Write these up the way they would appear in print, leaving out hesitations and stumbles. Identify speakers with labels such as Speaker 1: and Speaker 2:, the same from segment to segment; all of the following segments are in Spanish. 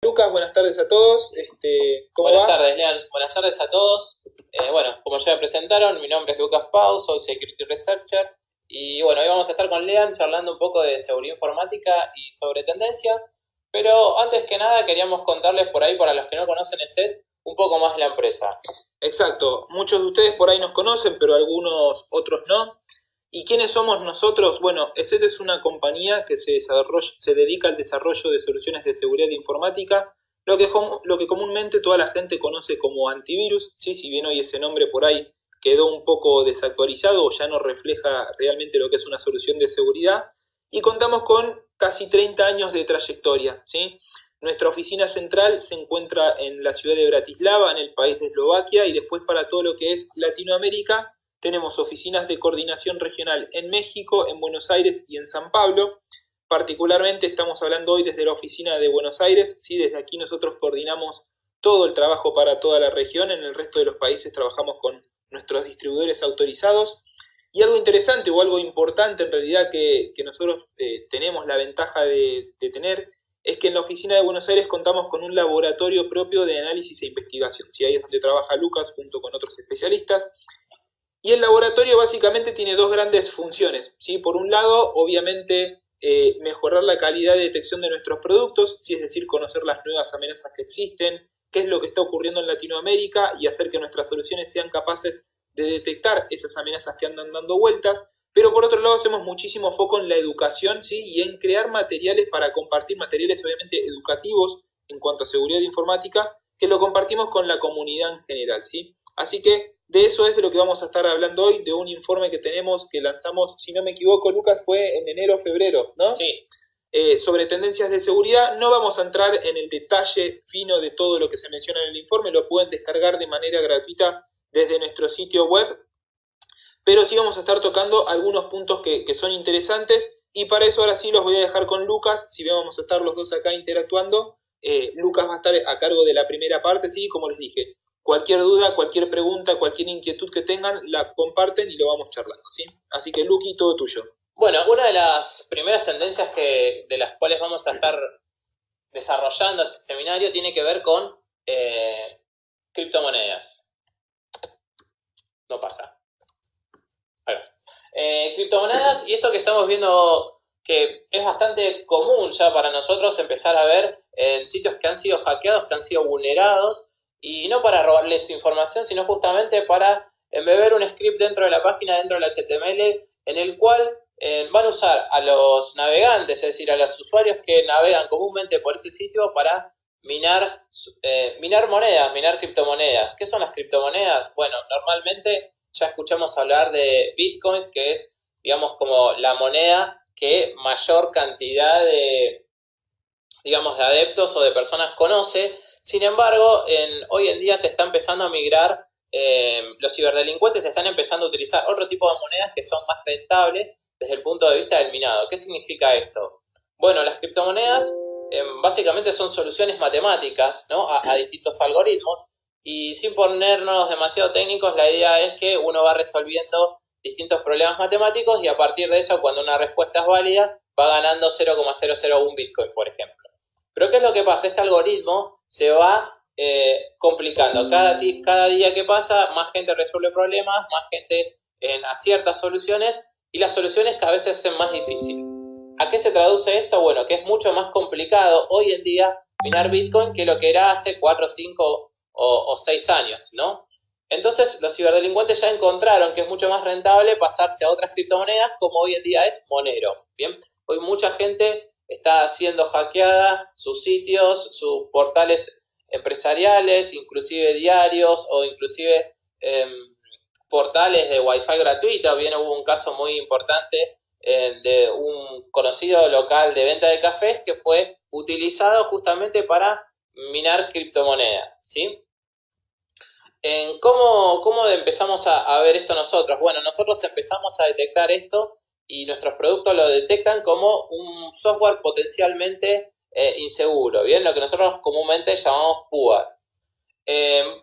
Speaker 1: Lucas, buenas tardes a todos. ¿Cómo
Speaker 2: Buenas
Speaker 1: va?
Speaker 2: tardes, Lean. Buenas tardes a todos. Bueno, como ya me presentaron, mi nombre es Lucas Pau, soy Security Researcher. Y bueno, hoy vamos a estar con Lean charlando un poco de seguridad informática y sobre tendencias. Pero antes que nada, queríamos contarles por ahí, para los que no conocen ESET, un poco más de la empresa.
Speaker 1: Exacto. Muchos de ustedes por ahí nos conocen, pero algunos otros no. ¿Y quiénes somos nosotros? Bueno, ESET es una compañía que se dedica al desarrollo de soluciones de seguridad informática, lo que comúnmente toda la gente conoce como antivirus, ¿sí? Si bien hoy ese nombre por ahí quedó un poco desactualizado o ya no refleja realmente lo que es una solución de seguridad, y contamos con casi 30 años de trayectoria, ¿sí? Nuestra oficina central se encuentra en la ciudad de Bratislava, en el país de Eslovaquia, y después para todo lo que es Latinoamérica tenemos oficinas de coordinación regional en México, en Buenos Aires y en San Pablo. Particularmente estamos hablando hoy desde la oficina de Buenos Aires, ¿sí? Desde aquí nosotros coordinamos todo el trabajo para toda la región. En el resto de los países trabajamos con nuestros distribuidores autorizados. Y algo interesante o algo importante en realidad que nosotros tenemos la ventaja de tener es que en la oficina de Buenos Aires contamos con un laboratorio propio de análisis e investigación. ¿Sí? Ahí es donde trabaja Lucas junto con otros especialistas. Y el laboratorio básicamente tiene dos grandes funciones, ¿sí? Por un lado, obviamente, mejorar la calidad de detección de nuestros productos, ¿sí? Es decir, conocer las nuevas amenazas que existen, qué es lo que está ocurriendo en Latinoamérica y hacer que nuestras soluciones sean capaces de detectar esas amenazas que andan dando vueltas. Pero por otro lado hacemos muchísimo foco en la educación, ¿sí? Y en crear materiales para compartir, materiales obviamente educativos en cuanto a seguridad informática, que lo compartimos con la comunidad en general, ¿sí? Así que de eso es de lo que vamos a estar hablando hoy, de un informe que tenemos, que lanzamos, si no me equivoco, Lucas, fue en enero o febrero, ¿no?
Speaker 2: Sí.
Speaker 1: Sobre tendencias de seguridad. No vamos a entrar en el detalle fino de todo lo que se menciona en el informe, lo pueden descargar de manera gratuita desde nuestro sitio web, pero sí vamos a estar tocando algunos puntos que son interesantes, y para eso ahora sí los voy a dejar con Lucas. Si bien vamos a estar los dos acá interactuando, Lucas va a estar a cargo de la primera parte, ¿sí? Como les dije, cualquier duda, cualquier pregunta, cualquier inquietud que tengan, la comparten y lo vamos charlando, ¿sí? Así que, Luqui, todo tuyo.
Speaker 2: Bueno, una de las primeras tendencias de las cuales vamos a estar desarrollando este seminario tiene que ver con criptomonedas. No pasa. Criptomonedas, y esto que estamos viendo que es bastante común ya para nosotros empezar a ver en sitios que han sido hackeados, que han sido vulnerados, y no para robarles información, sino justamente para embeber un script dentro de la página, dentro del HTML, en el cual van a usar a los navegantes, es decir, a los usuarios que navegan comúnmente por ese sitio para minar monedas, minar criptomonedas. ¿Qué son las criptomonedas? Bueno, normalmente ya escuchamos hablar de bitcoins, que es, digamos, como la moneda que mayor cantidad digamos, de adeptos o de personas conoce. Sin embargo, hoy en día se está empezando a migrar, los ciberdelincuentes están empezando a utilizar otro tipo de monedas que son más rentables desde el punto de vista del minado. ¿Qué significa esto? Bueno, las criptomonedas básicamente son soluciones matemáticas, ¿no? a distintos algoritmos, y sin ponernos demasiado técnicos, la idea es que uno va resolviendo distintos problemas matemáticos y a partir de eso, cuando una respuesta es válida, va ganando 0,001 Bitcoin, por ejemplo. Pero ¿qué es lo que pasa? Este algoritmo se va complicando. Cada día que pasa, más gente resuelve problemas, más gente acierta soluciones, y las soluciones cada vez se hacen más difíciles. ¿A qué se traduce esto? Bueno, que es mucho más complicado hoy en día minar Bitcoin que lo que era hace 4, 5 o 6 años, ¿no? Entonces los ciberdelincuentes ya encontraron que es mucho más rentable pasarse a otras criptomonedas, como hoy en día es Monero. Bien, hoy mucha gente está siendo hackeada, sus sitios, sus portales empresariales, inclusive diarios o inclusive portales de Wi-Fi gratuita. Bien, hubo un caso muy importante de un conocido local de venta de cafés que fue utilizado justamente para minar criptomonedas, ¿sí? ¿Cómo empezamos a ver esto nosotros? Bueno, nosotros empezamos a detectar esto y nuestros productos lo detectan como un software potencialmente inseguro, ¿bien? Lo que nosotros comúnmente llamamos PUAs.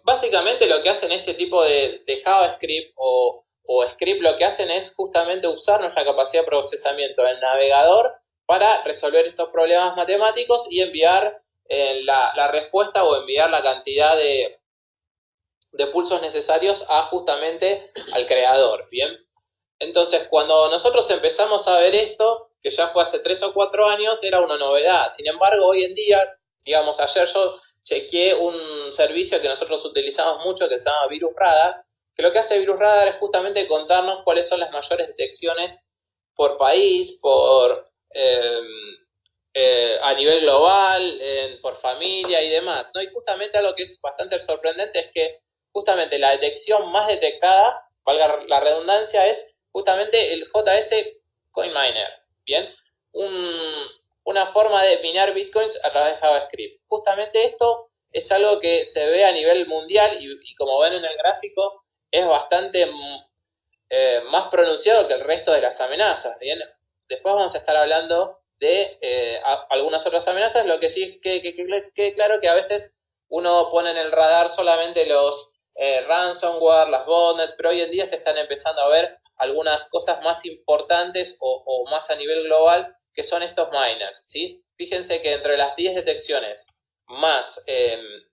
Speaker 2: Básicamente lo que hacen este tipo de JavaScript o script, lo que hacen es justamente usar nuestra capacidad de procesamiento del navegador para resolver estos problemas matemáticos y enviar la respuesta o enviar la cantidad de pulsos necesarios a justamente al creador, ¿bien? Entonces, cuando nosotros empezamos a ver esto, que ya fue hace 3 o 4 años, era una novedad. Sin embargo, hoy en día, digamos, ayer yo chequeé un servicio que nosotros utilizamos mucho que se llama Virus Radar, que lo que hace Virus Radar es justamente contarnos cuáles son las mayores detecciones por país, a nivel global, por familia y demás, ¿no? Y justamente algo que es bastante sorprendente es que justamente la detección más detectada, valga la redundancia, es justamente el JS CoinMiner, ¿bien? Una forma de minar bitcoins a través de JavaScript. Justamente esto es algo que se ve a nivel mundial y como ven en el gráfico, es bastante más pronunciado que el resto de las amenazas, ¿bien? Después vamos a estar hablando de algunas otras amenazas, lo que sí es que claro que a veces uno pone en el radar solamente los ransomware, las botnets, pero hoy en día se están empezando a ver algunas cosas más importantes o más a nivel global, que son estos miners, ¿sí? Fíjense que entre las 10 detecciones más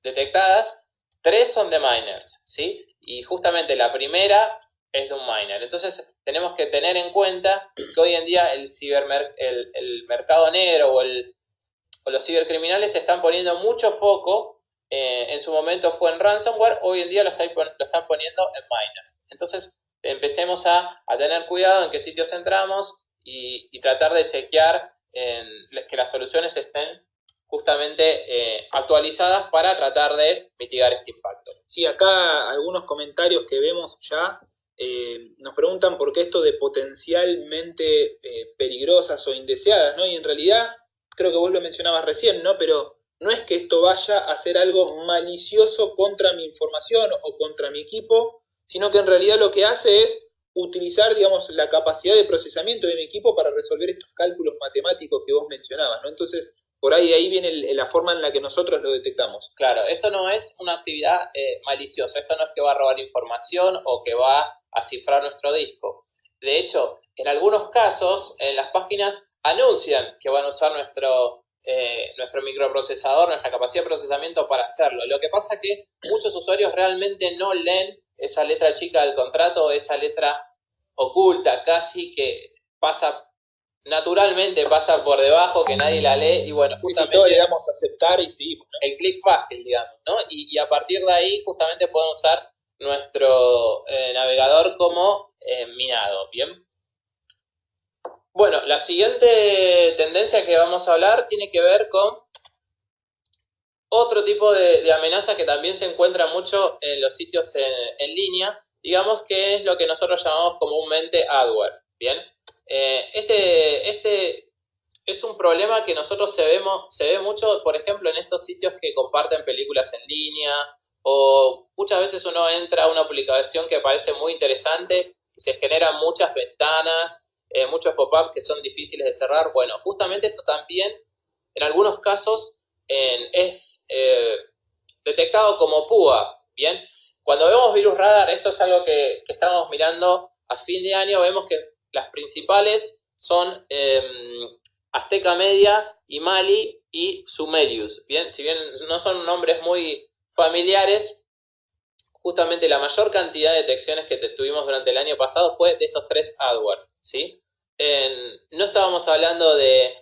Speaker 2: detectadas, 3 son de miners, ¿sí? Y justamente la primera es de un miner. Entonces tenemos que tener en cuenta que hoy en día el mercado negro o los cibercriminales están poniendo mucho foco. En su momento fue en ransomware, hoy en día lo están poniendo en miners. Entonces empecemos a tener cuidado en qué sitios entramos y tratar de chequear que las soluciones estén justamente actualizadas para tratar de mitigar este impacto.
Speaker 1: Sí, acá algunos comentarios que vemos ya nos preguntan por qué esto de potencialmente peligrosas o indeseadas, ¿no? Y en realidad, creo que vos lo mencionabas recién, ¿no? Pero no es que esto vaya a ser algo malicioso contra mi información o contra mi equipo, sino que en realidad lo que hace es utilizar, digamos, la capacidad de procesamiento de mi equipo para resolver estos cálculos matemáticos que vos mencionabas, ¿no? Entonces, por ahí viene la forma en la que nosotros lo detectamos.
Speaker 2: Claro, esto no es una actividad maliciosa, esto no es que va a robar información o que va a cifrar nuestro disco. De hecho, en algunos casos, en las páginas anuncian que van a usar nuestro microprocesador, nuestra capacidad de procesamiento para hacerlo. Lo que pasa es que muchos usuarios realmente no leen esa letra chica del contrato, esa letra oculta casi que naturalmente pasa por debajo, que nadie la lee y bueno,
Speaker 1: justamente todos le damos a aceptar y seguimos, ¿no?
Speaker 2: El clic fácil, digamos, ¿no? Y a partir de ahí justamente podemos usar nuestro navegador como minado, ¿bien? Bueno, la siguiente tendencia que vamos a hablar tiene que ver con otro tipo de amenaza que también se encuentra mucho en los sitios en línea, digamos que es lo que nosotros llamamos comúnmente adware, ¿bien? Este es un problema que nosotros se ve mucho, por ejemplo, en estos sitios que comparten películas en línea, o muchas veces uno entra a una publicación que parece muy interesante y se generan muchas ventanas, muchos pop-up que son difíciles de cerrar. Bueno, justamente esto también, en algunos casos, es detectado como púa, ¿bien? Cuando vemos Virus Radar, esto es algo que estamos mirando a fin de año, vemos que las principales son Azteca Media, Imali y Sumerius. Bien, si bien no son nombres muy familiares, justamente la mayor cantidad de detecciones que tuvimos durante el año pasado fue de estos 3 adwares, ¿sí? No estábamos hablando de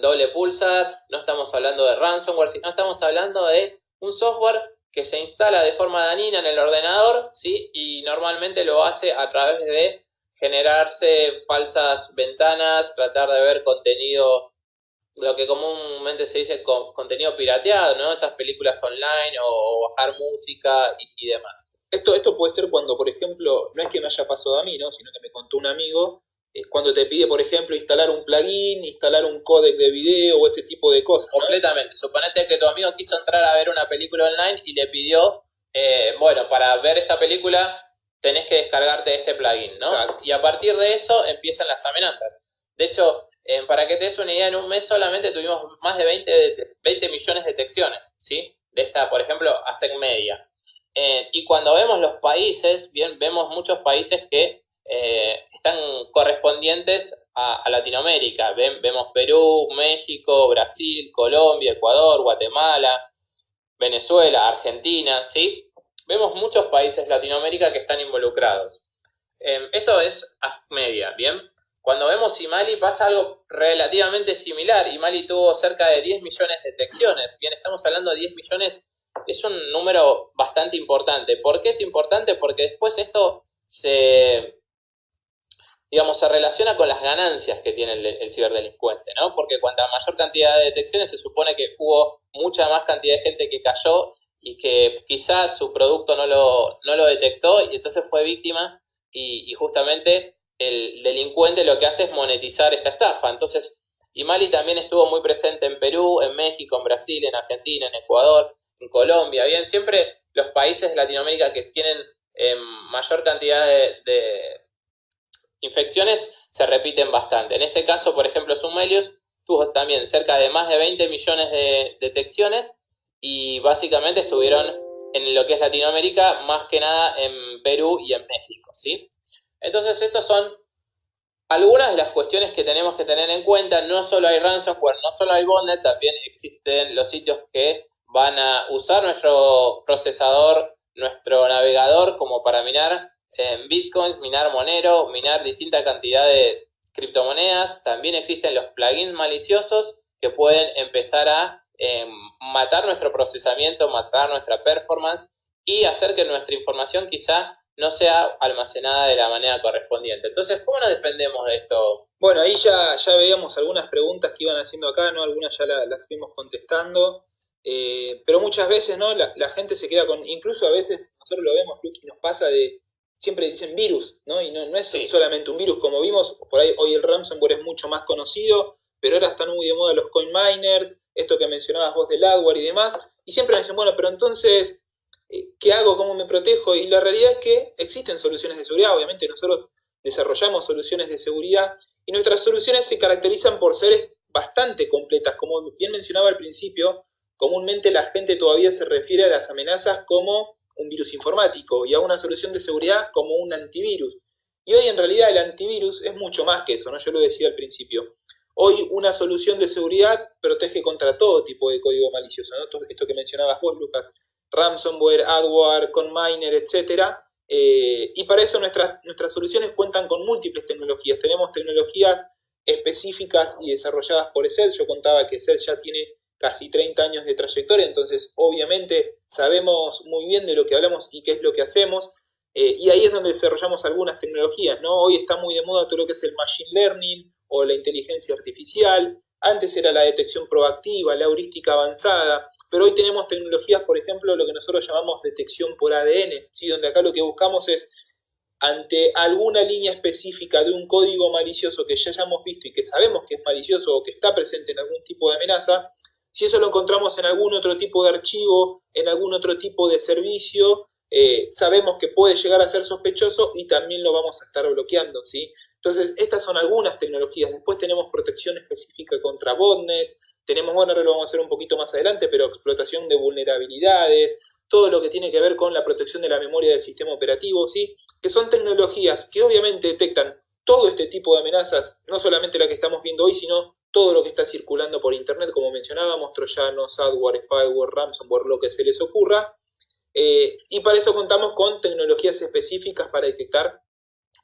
Speaker 2: doble pulsar, no estamos hablando de ransomware, sino estamos hablando de un software que se instala de forma dañina en el ordenador, ¿sí? Y normalmente lo hace a través de generarse falsas ventanas, tratar de ver contenido, lo que comúnmente se dice contenido pirateado, ¿no? Esas películas online o bajar música y demás.
Speaker 1: Esto puede ser cuando, por ejemplo, no es que me haya pasado a mí, ¿no? Sino que me contó un amigo, cuando te pide, por ejemplo, instalar un plugin, instalar un códec de video o ese tipo de cosas, ¿no?
Speaker 2: Completamente. Suponete que tu amigo quiso entrar a ver una película online y le pidió, bueno, para ver esta película tenés que descargarte este plugin, ¿no?
Speaker 1: Exacto.
Speaker 2: Y a partir de eso empiezan las amenazas. De hecho, para que te des una idea, en un mes solamente tuvimos más de 20 millones de detecciones, ¿sí? De esta, por ejemplo, Aztec Media. Y cuando vemos los países, bien, vemos muchos países que están correspondientes a Latinoamérica. Vemos Perú, México, Brasil, Colombia, Ecuador, Guatemala, Venezuela, Argentina, ¿sí? Vemos muchos países de Latinoamérica que están involucrados. Esto es media, ¿bien? Cuando vemos Imali pasa algo relativamente similar. Imali tuvo cerca de 10 millones de detecciones. Bien, estamos hablando de 10 millones, es un número bastante importante. ¿Por qué es importante? Porque después esto se relaciona con las ganancias que tiene el ciberdelincuente, ¿no? Porque cuanta mayor cantidad de detecciones se supone que hubo mucha más cantidad de gente que cayó y que quizás su producto no lo detectó y entonces fue víctima y justamente el delincuente lo que hace es monetizar esta estafa. Entonces, Imali también estuvo muy presente en Perú, en México, en Brasil, en Argentina, en Ecuador, en Colombia. Bien, siempre los países de Latinoamérica que tienen mayor cantidad de infecciones se repiten bastante. En este caso, por ejemplo, Sumelius tuvo también cerca de más de 20 millones de detecciones y básicamente estuvieron en lo que es Latinoamérica, más que nada en Perú y en México, ¿sí? Entonces, estas son algunas de las cuestiones que tenemos que tener en cuenta. No solo hay ransomware, no solo hay botnet, también existen los sitios que van a usar nuestro procesador, nuestro navegador como para minar bitcoins, minar Monero, minar distinta cantidad de criptomonedas. También existen los plugins maliciosos que pueden empezar a matar nuestro procesamiento, matar nuestra performance y hacer que nuestra información quizá no sea almacenada de la manera correspondiente. Entonces, ¿cómo nos defendemos de esto?
Speaker 1: Bueno, ahí ya veíamos algunas preguntas que iban haciendo acá, ¿no? Algunas ya las fuimos contestando, pero muchas veces, ¿no? La gente se queda con, incluso a veces, nosotros lo vemos, Lucky, nos pasa de, siempre dicen virus, ¿no? Y no es solamente un virus, como vimos, por ahí hoy el ransomware es mucho más conocido, pero ahora están muy de moda los coin miners, esto que mencionabas vos del adware y demás, y siempre me dicen, bueno, pero entonces, ¿qué hago? ¿Cómo me protejo? Y la realidad es que existen soluciones de seguridad. Obviamente nosotros desarrollamos soluciones de seguridad y nuestras soluciones se caracterizan por ser bastante completas. Como bien mencionaba al principio, comúnmente la gente todavía se refiere a las amenazas como un virus informático y a una solución de seguridad como un antivirus. Y hoy en realidad el antivirus es mucho más que eso, ¿no? Yo lo decía al principio. Hoy una solución de seguridad protege contra todo tipo de código malicioso, ¿no? Esto que mencionabas vos, Lucas, ransomware, adware, conminer, etcétera. Y para eso nuestras soluciones cuentan con múltiples tecnologías. Tenemos tecnologías específicas y desarrolladas por ESET. Yo contaba que ESET ya tiene casi 30 años de trayectoria, entonces obviamente sabemos muy bien de lo que hablamos y qué es lo que hacemos. Y ahí es donde desarrollamos algunas tecnologías, ¿no? Hoy está muy de moda todo lo que es el machine learning o la inteligencia artificial. Antes era la detección proactiva, la heurística avanzada, pero hoy tenemos tecnologías, por ejemplo, lo que nosotros llamamos detección por ADN, ¿sí? Donde acá lo que buscamos es, ante alguna línea específica de un código malicioso que ya hayamos visto y que sabemos que es malicioso o que está presente en algún tipo de amenaza, si eso lo encontramos en algún otro tipo de archivo, en algún otro tipo de servicio, sabemos que puede llegar a ser sospechoso y también lo vamos a estar bloqueando, ¿sí? Entonces, estas son algunas tecnologías. Después tenemos protección específica contra botnets, tenemos, bueno, ahora lo vamos a hacer un poquito más adelante, pero explotación de vulnerabilidades, todo lo que tiene que ver con la protección de la memoria del sistema operativo, ¿sí? Que son tecnologías que obviamente detectan todo este tipo de amenazas, no solamente la que estamos viendo hoy, sino todo lo que está circulando por internet, como mencionábamos, troyanos, adware, spyware, ransomware, lo que se les ocurra. Y para eso contamos con tecnologías específicas para detectar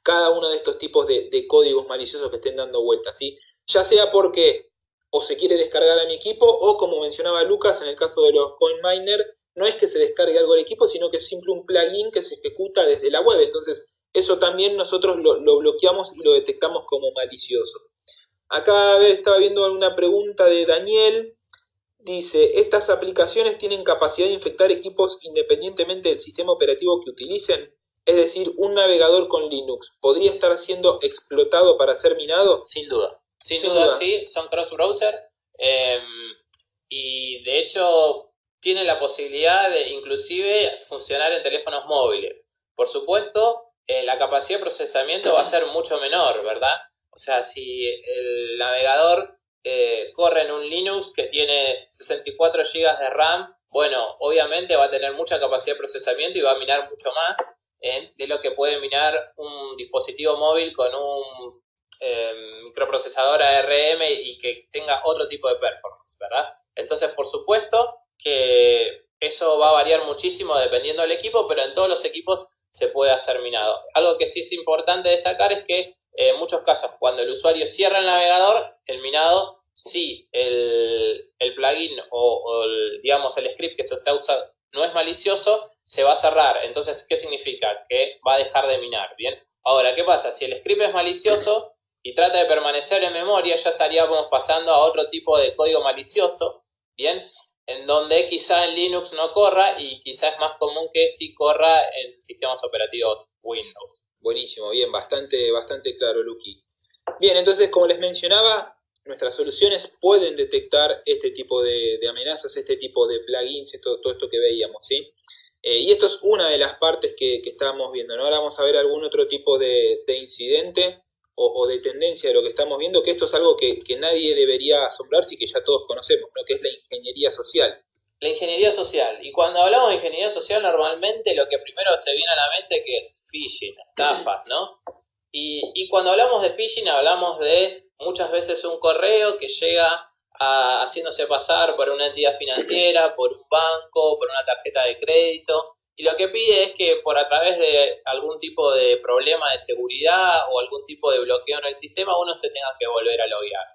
Speaker 1: cada uno de estos tipos de códigos maliciosos que estén dando vueltas, ¿sí? Ya sea porque o se quiere descargar a mi equipo o, como mencionaba Lucas, en el caso de los CoinMiner, no es que se descargue algo al equipo, sino que es simple un plugin que se ejecuta desde la web. Entonces, eso también nosotros lo bloqueamos y lo detectamos como malicioso. Acá, a ver, estaba viendo alguna pregunta de Daniel. Dice, ¿estas aplicaciones tienen capacidad de infectar equipos independientemente del sistema operativo que utilicen? Es decir, un navegador con Linux, ¿podría estar siendo explotado para ser minado?
Speaker 2: Sin duda. Sin duda, sí, son cross-browser y de hecho tienen la posibilidad de inclusive funcionar en teléfonos móviles. Por supuesto, la capacidad de procesamiento va a ser mucho menor, ¿verdad? O sea, si el navegador corre en un Linux que tiene 64 GB de RAM, bueno, obviamente va a tener mucha capacidad de procesamiento y va a minar mucho más de lo que puede minar un dispositivo móvil con un microprocesador ARM y que tenga otro tipo de performance, ¿verdad? Entonces, por supuesto que eso va a variar muchísimo dependiendo del equipo, pero en todos los equipos se puede hacer minado. Algo que sí es importante destacar es que en muchos casos, cuando el usuario cierra el navegador, el minado, si el plugin o digamos el script que se está usando no es malicioso, se va a cerrar. Entonces, ¿qué significa? Que va a dejar de minar, ¿bien? Ahora, ¿qué pasa? Si el script es malicioso y trata de permanecer en memoria, ya estaríamos pasando a otro tipo de código malicioso, ¿bien? En donde quizá en Linux no corra y quizá es más común que sí corra en sistemas operativos Windows.
Speaker 1: Buenísimo, bien, bastante claro, Luqui. Bien, entonces, como les mencionaba, nuestras soluciones pueden detectar este tipo de amenazas, este tipo de plugins, todo esto que veíamos, ¿sí? Y esto es una de las partes que estábamos viendo, ¿no? Ahora vamos a ver algún otro tipo de incidente o de tendencia de lo que estamos viendo, que esto es algo que nadie debería asombrarse y que ya todos conocemos, ¿no? Que es la ingeniería social.
Speaker 2: La ingeniería social. Y cuando hablamos de ingeniería social, normalmente lo que primero se viene a la mente que es phishing, estafas, ¿no? Y cuando hablamos de phishing, hablamos de muchas veces un correo que llega haciéndose pasar por una entidad financiera, por un banco, por una tarjeta de crédito, y lo que pide es que por a través de algún tipo de problema de seguridad o algún tipo de bloqueo en el sistema, uno se tenga que volver a loguear.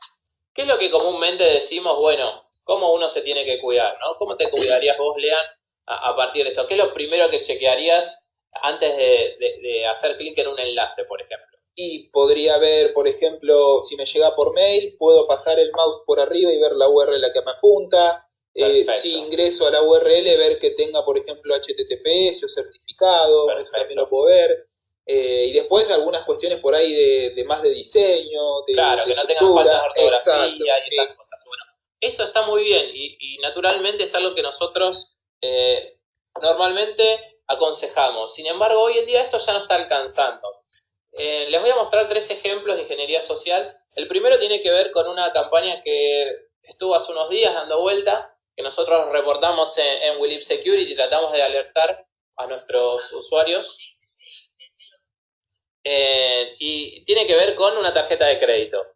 Speaker 2: ¿Qué es lo que comúnmente decimos? Bueno, ¿cómo uno se tiene que cuidar, ¿no? ¿Cómo te cuidarías vos, Lean, a partir de esto? ¿Qué es lo primero que chequearías antes de hacer clic en un enlace, por ejemplo?
Speaker 1: Y podría ver, por ejemplo, si me llega por mail, puedo pasar el mouse por arriba y ver la URL a la que me apunta. Si ingreso a la URL, ver que tenga, por ejemplo, HTTPS o certificado, eso también lo puedo ver. Y después algunas cuestiones por ahí de más de diseño,
Speaker 2: claro, que no tengan faltas de ortografía y esas cosas. Bueno, eso está muy bien y naturalmente es algo que nosotros normalmente aconsejamos. Sin embargo, hoy en día esto ya no está alcanzando. Les voy a mostrar 3 ejemplos de ingeniería social. El primero tiene que ver con una campaña que estuvo hace unos días dando vuelta, que nosotros reportamos en WeLive Security y tratamos de alertar a nuestros usuarios. Y tiene que ver con una tarjeta de crédito.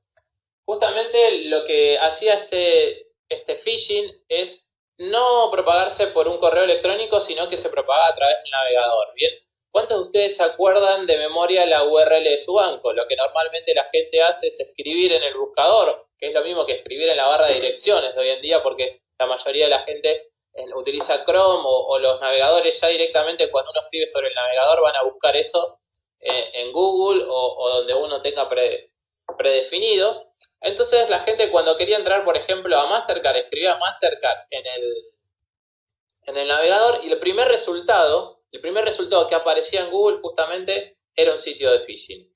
Speaker 2: Justamente lo que hacía este phishing es no propagarse por un correo electrónico, sino que se propaga a través del navegador. Bien, ¿cuántos de ustedes se acuerdan de memoria la URL de su banco? Lo que normalmente la gente hace es escribir en el buscador, que es lo mismo que escribir en la barra de direcciones de hoy en día, porque la mayoría de la gente utiliza Chrome o los navegadores ya directamente cuando uno escribe sobre el navegador van a buscar eso en Google o donde uno tenga predefinido. Entonces la gente cuando quería entrar, por ejemplo, a Mastercard, escribía Mastercard en el navegador y el primer resultado que aparecía en Google justamente era un sitio de phishing.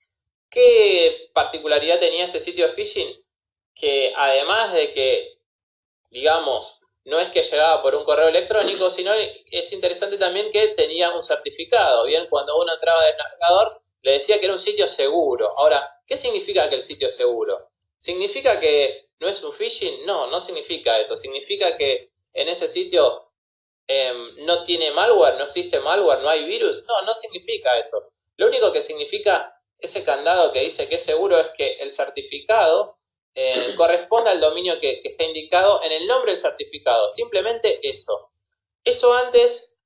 Speaker 2: ¿Qué particularidad tenía este sitio de phishing? Que además de que, digamos, no es que llegaba por un correo electrónico, sino es interesante también que tenía un certificado. Bien, cuando uno entraba del navegador, le decía que era un sitio seguro. Ahora, ¿qué significa que el sitio es seguro? ¿Significa que no es un phishing? No, no significa eso. Significa que en ese sitio no tiene malware, no existe malware, no hay virus. No, no significa eso. Lo único que significa ese candado que dice que es seguro es que el certificado corresponde al dominio que está indicado en el nombre del certificado. Simplemente eso. Eso antes,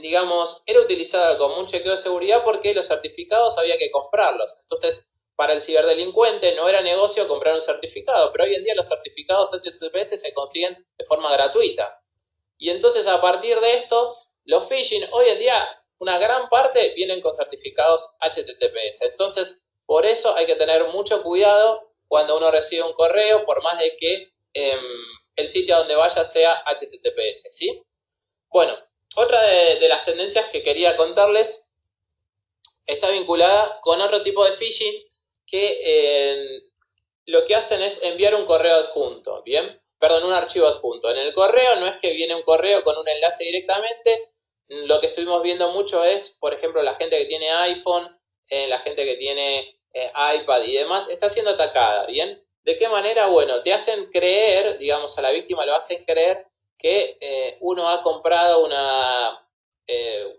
Speaker 2: digamos, era utilizado como un chequeo de seguridad porque los certificados había que comprarlos. Entonces, para el ciberdelincuente no era negocio comprar un certificado, pero hoy en día los certificados HTTPS se consiguen de forma gratuita. Y entonces a partir de esto, los phishing hoy en día, una gran parte vienen con certificados HTTPS. Entonces, por eso hay que tener mucho cuidado cuando uno recibe un correo, por más de que el sitio a donde vaya sea HTTPS, ¿sí? Bueno, otra de las tendencias que quería contarles está vinculada con otro tipo de phishing que lo que hacen es enviar un correo adjunto, ¿bien? Perdón, un archivo adjunto. En el correo no es que viene un correo con un enlace directamente, lo que estuvimos viendo mucho es, por ejemplo, la gente que tiene iPhone, la gente que tiene iPad y demás, está siendo atacada, ¿bien? ¿De qué manera? Bueno, te hacen creer, digamos, a la víctima lo hacen creer que uno ha comprado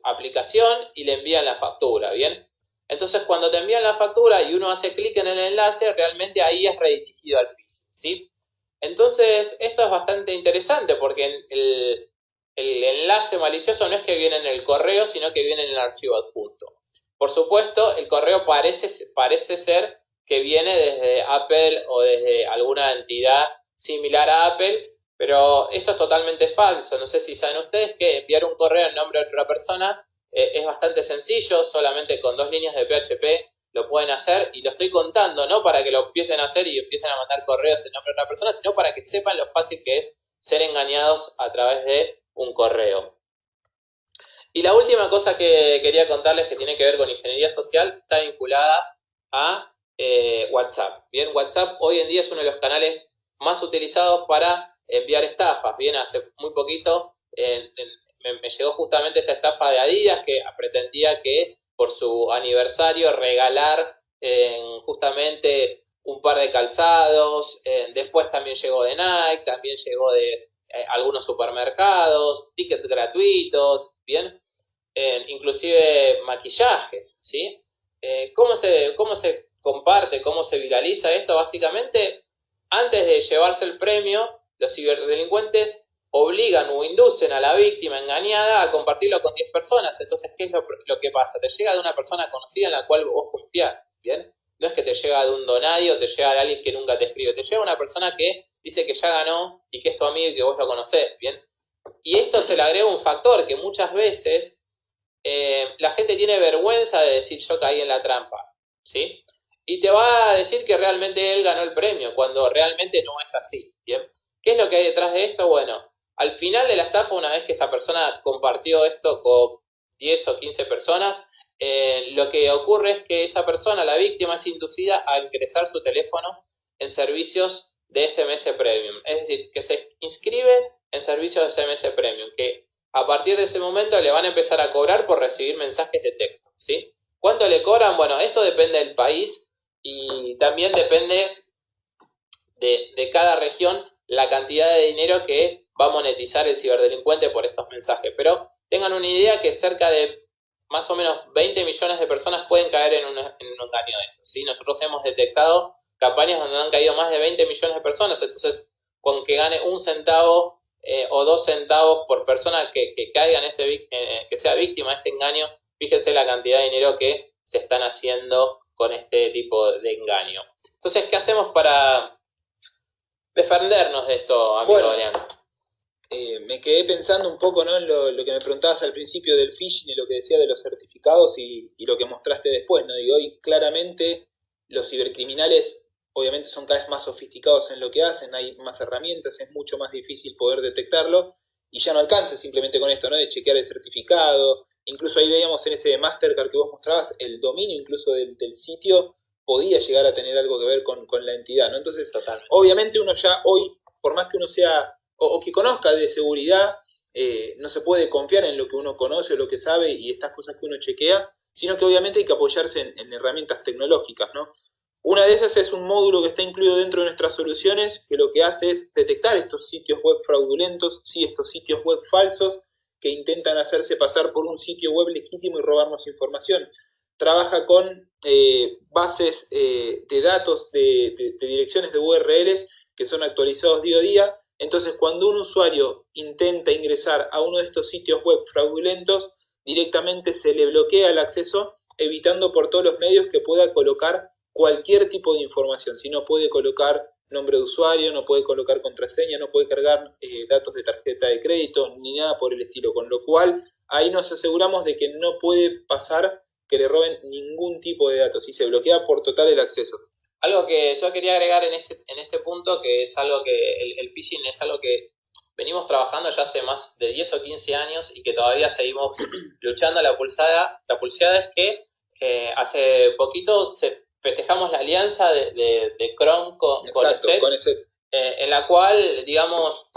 Speaker 2: aplicación y le envían la factura, ¿bien? Entonces, cuando te envían la factura y uno hace clic en el enlace, realmente ahí es redirigido al phishing, ¿sí? Entonces, esto es bastante interesante porque el enlace malicioso no es que viene en el correo, sino que viene en el archivo adjunto. Por supuesto, el correo parece ser que viene desde Apple o desde alguna entidad similar a Apple, pero esto es totalmente falso. No sé si saben ustedes que enviar un correo en nombre de otra persona es bastante sencillo, solamente con 2 líneas de PHP lo pueden hacer, y lo estoy contando no para que lo empiecen a hacer y empiecen a mandar correos en nombre de otra persona, sino para que sepan lo fácil que es ser engañados a través de un correo. Y la última cosa que quería contarles, que tiene que ver con ingeniería social, está vinculada a WhatsApp. Bien, WhatsApp hoy en día es uno de los canales más utilizados para enviar estafas. Bien, hace muy poquito me llegó justamente esta estafa de Adidas, que pretendía que por su aniversario regalar justamente un par de calzados. Después también llegó de Nike, también llegó de algunos supermercados, tickets gratuitos, bien, inclusive maquillajes, ¿sí? ¿Cómo se comparte, cómo se viraliza esto? Básicamente, antes de llevarse el premio, los ciberdelincuentes obligan o inducen a la víctima engañada a compartirlo con 10 personas. Entonces, ¿qué es lo que pasa? Te llega de una persona conocida en la cual vos confiás, ¿bien? No es que te llega de un donadio o te llega de alguien que nunca te escribe, te llega una persona que dice que ya ganó y que es tu amigo y que vos lo conocés, ¿bien? Y esto se le agrega un factor que muchas veces la gente tiene vergüenza de decir yo caí en la trampa, ¿sí? Y te va a decir que realmente él ganó el premio, cuando realmente no es así, ¿bien? ¿Qué es lo que hay detrás de esto? Bueno, al final de la estafa, una vez que esa persona compartió esto con 10 o 15 personas, lo que ocurre es que esa persona, la víctima, es inducida a ingresar su teléfono en servicios de SMS Premium. Es decir, que se inscribe en servicios de SMS Premium, que a partir de ese momento le van a empezar a cobrar por recibir mensajes de texto, ¿sí? ¿Cuánto le cobran? Bueno, eso depende del país y también depende de cada región la cantidad de dinero que va a monetizar el ciberdelincuente por estos mensajes. Pero tengan una idea que cerca de más o menos 20 millones de personas pueden caer en un engaño de estos, ¿sí? Nosotros hemos detectado campañas donde han caído más de 20 millones de personas, entonces con que gane 1 centavo o 2 centavos por persona que caiga en que sea víctima de este engaño, fíjense la cantidad de dinero que se están haciendo con este tipo de engaño. Entonces, ¿qué hacemos para defendernos de esto, amigo Adrián?
Speaker 1: Me quedé pensando un poco, ¿no?, en lo que me preguntabas al principio del phishing y lo que decía de los certificados y lo que mostraste después, ¿no? Y hoy claramente los cibercriminales obviamente son cada vez más sofisticados en lo que hacen, hay más herramientas, es mucho más difícil poder detectarlo y ya no alcanza simplemente con esto, ¿no?, de chequear el certificado. Incluso ahí veíamos en ese Mastercard que vos mostrabas, el dominio incluso del sitio podía llegar a tener algo que ver con la entidad, ¿no? Entonces, totalmente. Obviamente uno ya hoy, por más que uno sea o que conozca de seguridad, no se puede confiar en lo que uno conoce o lo que sabe y estas cosas que uno chequea, sino que obviamente hay que apoyarse en herramientas tecnológicas, ¿no? Una de esas es un módulo que está incluido dentro de nuestras soluciones, que lo que hace es detectar estos sitios web fraudulentos, sí, estos sitios web falsos que intentan hacerse pasar por un sitio web legítimo y robarnos información. Trabaja con bases de datos de direcciones de URLs que son actualizados día a día. Entonces, cuando un usuario intenta ingresar a uno de estos sitios web fraudulentos, directamente se le bloquea el acceso, evitando por todos los medios que pueda colocar cualquier tipo de información. Si no puede colocar nombre de usuario, no puede colocar contraseña, no puede cargar datos de tarjeta de crédito, ni nada por el estilo. Con lo cual, ahí nos aseguramos de que no puede pasar que le roben ningún tipo de datos y se bloquea por total el acceso.
Speaker 2: Algo que yo quería agregar en este punto, que es algo que el phishing es algo que venimos trabajando ya hace más de 10 o 15 años y que todavía seguimos luchando a la pulseada. La pulseada es que hace poquito festejamos la alianza de Chrome con ESET, en la cual, digamos,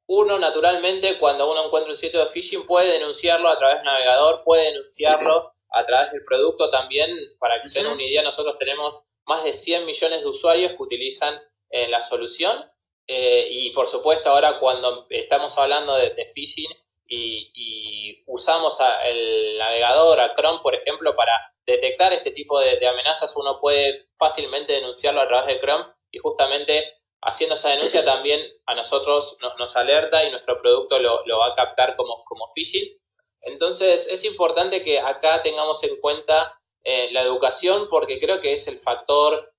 Speaker 2: uno naturalmente cuando uno encuentra un sitio de phishing puede denunciarlo a través del navegador, puede denunciarlo a través del producto también. Para que se den una idea, nosotros tenemos más de 100 millones de usuarios que utilizan la solución y por supuesto ahora cuando estamos hablando de phishing y usamos el navegador, a Chrome, por ejemplo, para detectar este tipo de amenazas, uno puede fácilmente denunciarlo a través de Chrome y justamente haciendo esa denuncia también a nosotros nos alerta y nuestro producto lo va a captar como phishing. Entonces es importante que acá tengamos en cuenta la educación, porque creo que es el factor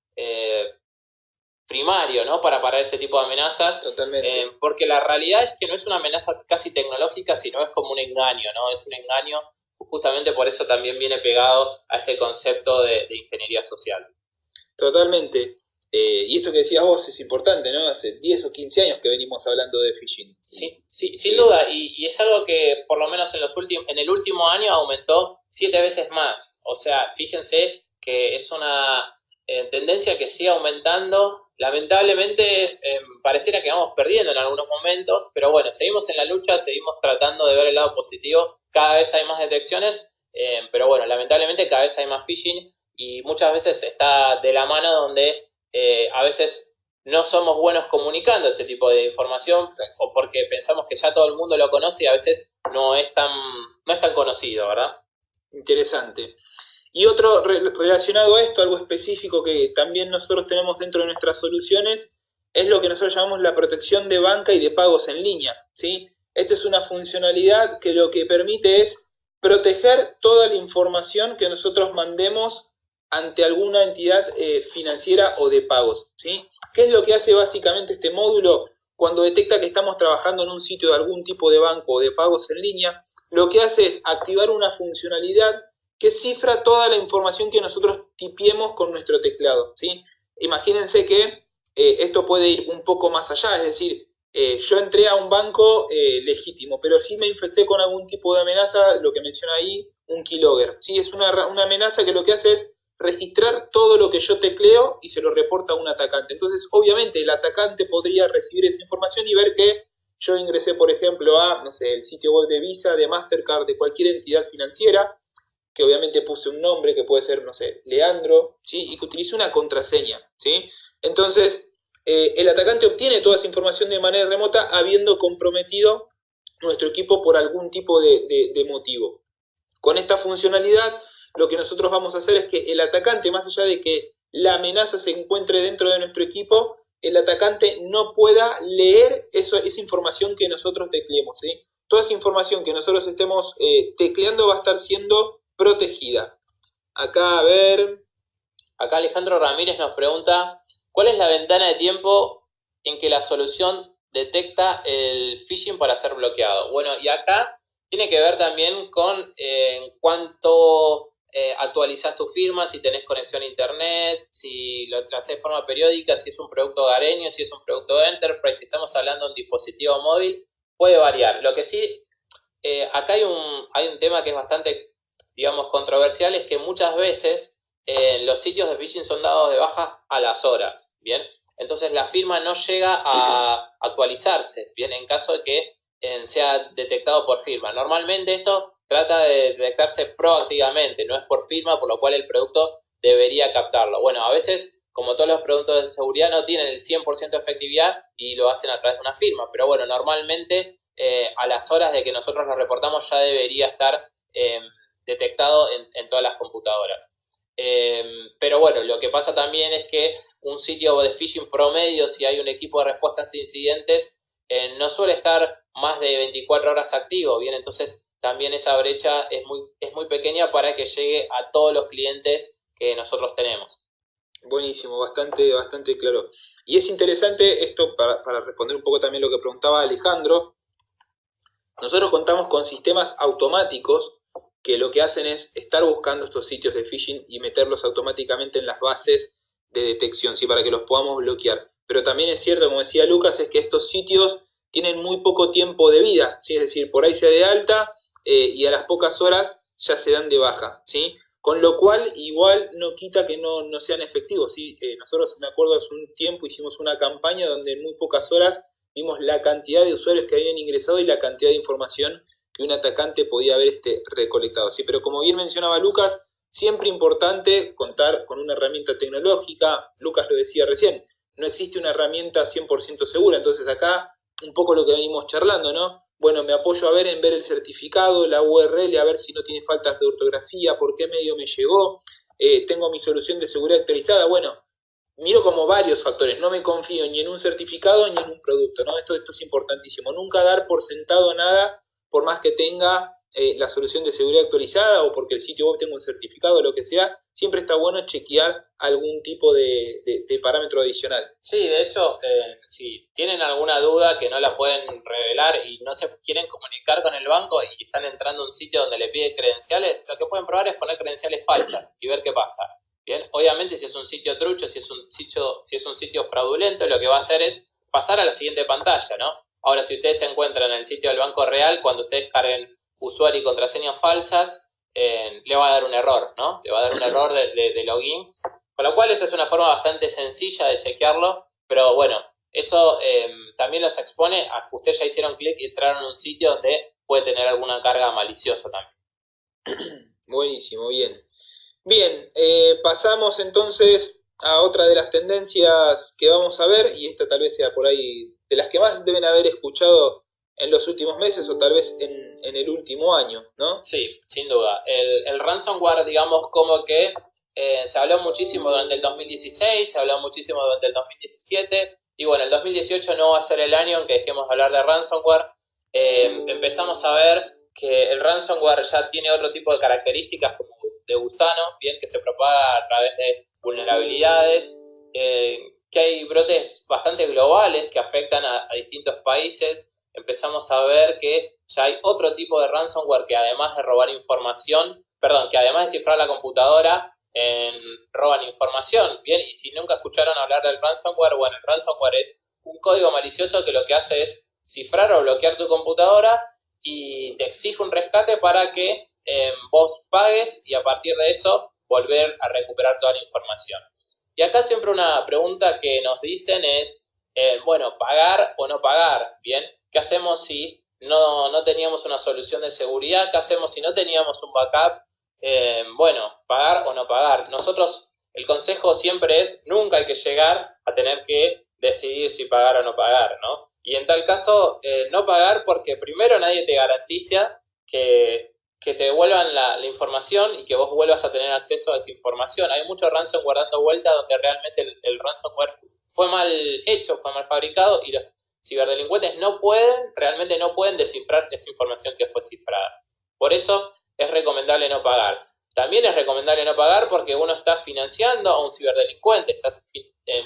Speaker 2: primario, ¿no?, para parar este tipo de amenazas.
Speaker 1: Totalmente.
Speaker 2: Porque la realidad es que no es una amenaza casi tecnológica, sino es como un engaño, ¿no? Es un engaño, justamente por eso también viene pegado a este concepto de ingeniería social.
Speaker 1: Totalmente. Y esto que decías vos es importante, ¿no? Hace 10 o 15 años que venimos hablando de phishing.
Speaker 2: Sí, sin duda, y es algo que por lo menos en el último año aumentó 7 veces más. O sea, fíjense que es una tendencia que sigue aumentando. Lamentablemente pareciera que vamos perdiendo en algunos momentos, pero bueno, seguimos en la lucha, seguimos tratando de ver el lado positivo. Cada vez hay más detecciones, pero bueno, lamentablemente cada vez hay más phishing y muchas veces está de la mano donde a veces no somos buenos comunicando este tipo de información. Exacto. O porque pensamos que ya todo el mundo lo conoce y a veces no es tan conocido, ¿verdad?
Speaker 1: Interesante. Y otro relacionado a esto, algo específico que también nosotros tenemos dentro de nuestras soluciones, es lo que nosotros llamamos la protección de banca y de pagos en línea, ¿sí? Esta es una funcionalidad que lo que permite es proteger toda la información que nosotros mandemos ante alguna entidad financiera o de pagos, ¿sí? ¿Qué es lo que hace básicamente este módulo? Cuando detecta que estamos trabajando en un sitio de algún tipo de banco o de pagos en línea, lo que hace es activar una funcionalidad que cifra toda la información que nosotros tipiemos con nuestro teclado, ¿sí? Imagínense que esto puede ir un poco más allá, es decir, yo entré a un banco legítimo, pero sí me infecté con algún tipo de amenaza, lo que menciona ahí, un keylogger, ¿sí? Es una amenaza que lo que hace es registrar todo lo que yo tecleo y se lo reporta a un atacante. Entonces, obviamente, el atacante podría recibir esa información y ver que yo ingresé, por ejemplo, a, no sé, el sitio web de Visa, de Mastercard, de cualquier entidad financiera, que obviamente puse un nombre que puede ser, no sé, Leandro, ¿sí? Y que utilice una contraseña, ¿sí? Entonces, el atacante obtiene toda esa información de manera remota habiendo comprometido nuestro equipo por algún tipo de motivo. Con esta funcionalidad, lo que nosotros vamos a hacer es que el atacante, más allá de que la amenaza se encuentre dentro de nuestro equipo, el atacante no pueda leer esa información que nosotros tecleemos, ¿sí? Toda esa información que nosotros estemos tecleando va a estar siendo protegida. Acá, a ver.
Speaker 2: Acá Alejandro Ramírez nos pregunta, ¿cuál es la ventana de tiempo en que la solución detecta el phishing para ser bloqueado? Bueno, y acá tiene que ver también con en cuánto actualizas tu firma, si tenés conexión a internet, si lo haces de forma periódica, si es un producto hogareño, si es un producto de enterprise, si estamos hablando de un dispositivo móvil, puede variar. Lo que sí, acá hay un tema que es bastante, digamos, controversial, es que muchas veces los sitios de phishing son dados de baja a las horas, ¿bien? Entonces la firma no llega a actualizarse, ¿bien? En caso de que sea detectado por firma. Normalmente esto trata de detectarse proactivamente, no es por firma, por lo cual el producto debería captarlo. Bueno, a veces, como todos los productos de seguridad, no tienen el 100% de efectividad y lo hacen a través de una firma, pero bueno, normalmente a las horas de que nosotros lo reportamos ya debería estar detectado en todas las computadoras. Pero bueno, lo que pasa también es que un sitio de phishing promedio, si hay un equipo de respuesta ante incidentes, no suele estar más de 24 horas activo, ¿bien? Entonces también esa brecha es muy pequeña para que llegue a todos los clientes que nosotros tenemos.
Speaker 1: Buenísimo, bastante claro. Y es interesante esto, para responder un poco también lo que preguntaba Alejandro, nosotros contamos con sistemas automáticos que lo que hacen es estar buscando estos sitios de phishing y meterlos automáticamente en las bases de detección, ¿sí? Para que los podamos bloquear. Pero también es cierto, como decía Lucas, es que estos sitios tienen muy poco tiempo de vida, ¿sí? Es decir, por ahí se da de alta y a las pocas horas ya se dan de baja, ¿sí? Con lo cual, igual no quita que no sean efectivos, ¿sí? Nosotros, me acuerdo, hace un tiempo hicimos una campaña donde en muy pocas horas vimos la cantidad de usuarios que habían ingresado y la cantidad de información que un atacante podía haber recolectado, ¿sí? Pero como bien mencionaba Lucas, siempre importante contar con una herramienta tecnológica. Lucas lo decía recién, no existe una herramienta 100% segura, entonces acá un poco lo que venimos charlando, ¿no? bueno, me apoyo a ver en ver el certificado, la URL, a ver si no tiene faltas de ortografía, por qué medio me llegó, tengo mi solución de seguridad actualizada, bueno, miro como varios factores, no me confío ni en un certificado ni en un producto, ¿no? Esto es importantísimo, nunca dar por sentado nada, por más que tenga la solución de seguridad actualizada o porque el sitio web tenga un certificado o lo que sea, siempre está bueno chequear algún tipo de parámetro adicional.
Speaker 2: Sí, de hecho, si tienen alguna duda que no la pueden revelar y no se quieren comunicar con el banco y están entrando a un sitio donde le pide credenciales, lo que pueden probar es poner credenciales falsas y ver qué pasa. Bien, obviamente si es un sitio trucho, si es un sitio fraudulento, lo que va a hacer es pasar a la siguiente pantalla, ¿no? Ahora, si ustedes se encuentran en el sitio del Banco Real, cuando ustedes carguen usuario y contraseñas falsas, le va a dar un error, ¿no? Le va a dar un error de login, con lo cual esa es una forma bastante sencilla de chequearlo, pero bueno, eso también los expone a que ustedes ya hicieron clic y entraron a un sitio donde puede tener alguna carga maliciosa también.
Speaker 1: Buenísimo, bien. Bien, pasamos entonces a otra de las tendencias que vamos a ver, y esta tal vez sea por ahí de las que más deben haber escuchado en los últimos meses o tal vez en el último año, ¿no?
Speaker 2: Sí, sin duda. El ransomware, digamos, como que se habló muchísimo durante el 2016, se habló muchísimo durante el 2017, y bueno, el 2018 no va a ser el año en que dejemos de hablar de ransomware. Empezamos a ver que el ransomware ya tiene otro tipo de características como de gusano, bien, que se propaga a través de vulnerabilidades, que hay brotes bastante globales que afectan a distintos países. Empezamos a ver que ya hay otro tipo de ransomware que además de robar información, que además de cifrar la computadora, roban información, bien, y si nunca escucharon hablar del ransomware, bueno, el ransomware es un código malicioso que lo que hace es cifrar o bloquear tu computadora y te exige un rescate para que vos pagues y a partir de eso volver a recuperar toda la información. Y acá siempre una pregunta que nos dicen es, bueno, ¿pagar o no pagar? Bien, ¿qué hacemos si no teníamos una solución de seguridad? ¿Qué hacemos si no teníamos un backup? Bueno, ¿pagar o no pagar? Nosotros, el consejo siempre es, nunca hay que llegar a tener que decidir si pagar o no pagar, ¿no? Y en tal caso, no pagar porque primero nadie te garantiza que te devuelvan la información y que vos vuelvas a tener acceso a esa información. Hay mucho ransomware dando vuelta donde realmente el ransomware fue mal hecho, fue mal fabricado y los ciberdelincuentes realmente no pueden descifrar esa información que fue cifrada. Por eso es recomendable no pagar. También es recomendable no pagar porque uno está financiando a un ciberdelincuente, está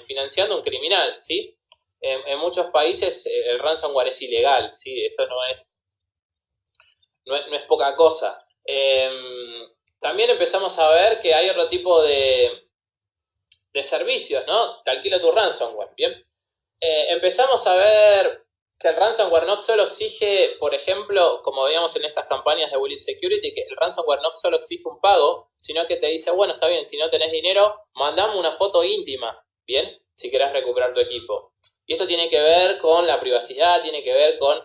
Speaker 2: financiando a un criminal, ¿sí? En muchos países el ransomware es ilegal, ¿sí? Esto no es poca cosa. También empezamos a ver que hay otro tipo de servicios, ¿no? Te alquila tu ransomware, ¿bien? Empezamos a ver que el ransomware no solo exige, por ejemplo, como veíamos en estas campañas de Bullet Security, que el ransomware no solo exige un pago, sino que te dice, bueno, está bien, si no tenés dinero, mandame una foto íntima, ¿bien? Si querés recuperar tu equipo. Y esto tiene que ver con la privacidad, tiene que ver con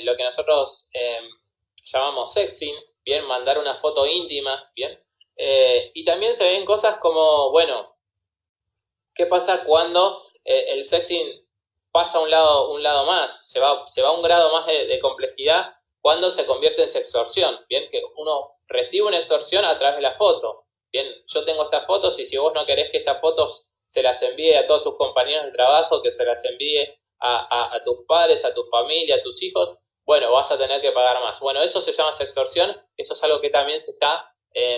Speaker 2: lo que nosotros llamamos sexting, ¿bien? Mandar una foto íntima, ¿bien? Y también se ven cosas como, bueno, ¿qué pasa cuando el sexting pasa a un lado más? Se va a un grado más de complejidad cuando se convierte en sextorsión, ¿bien? Que uno recibe una extorsión a través de la foto, ¿bien? Yo tengo estas fotos y si vos no querés que estas fotos se las envíe a todos tus compañeros de trabajo, que se las envíe a tus padres, a tu familia, a tus hijos, bueno, vas a tener que pagar más. Bueno, eso se llama sextorsión, eso es algo que también se está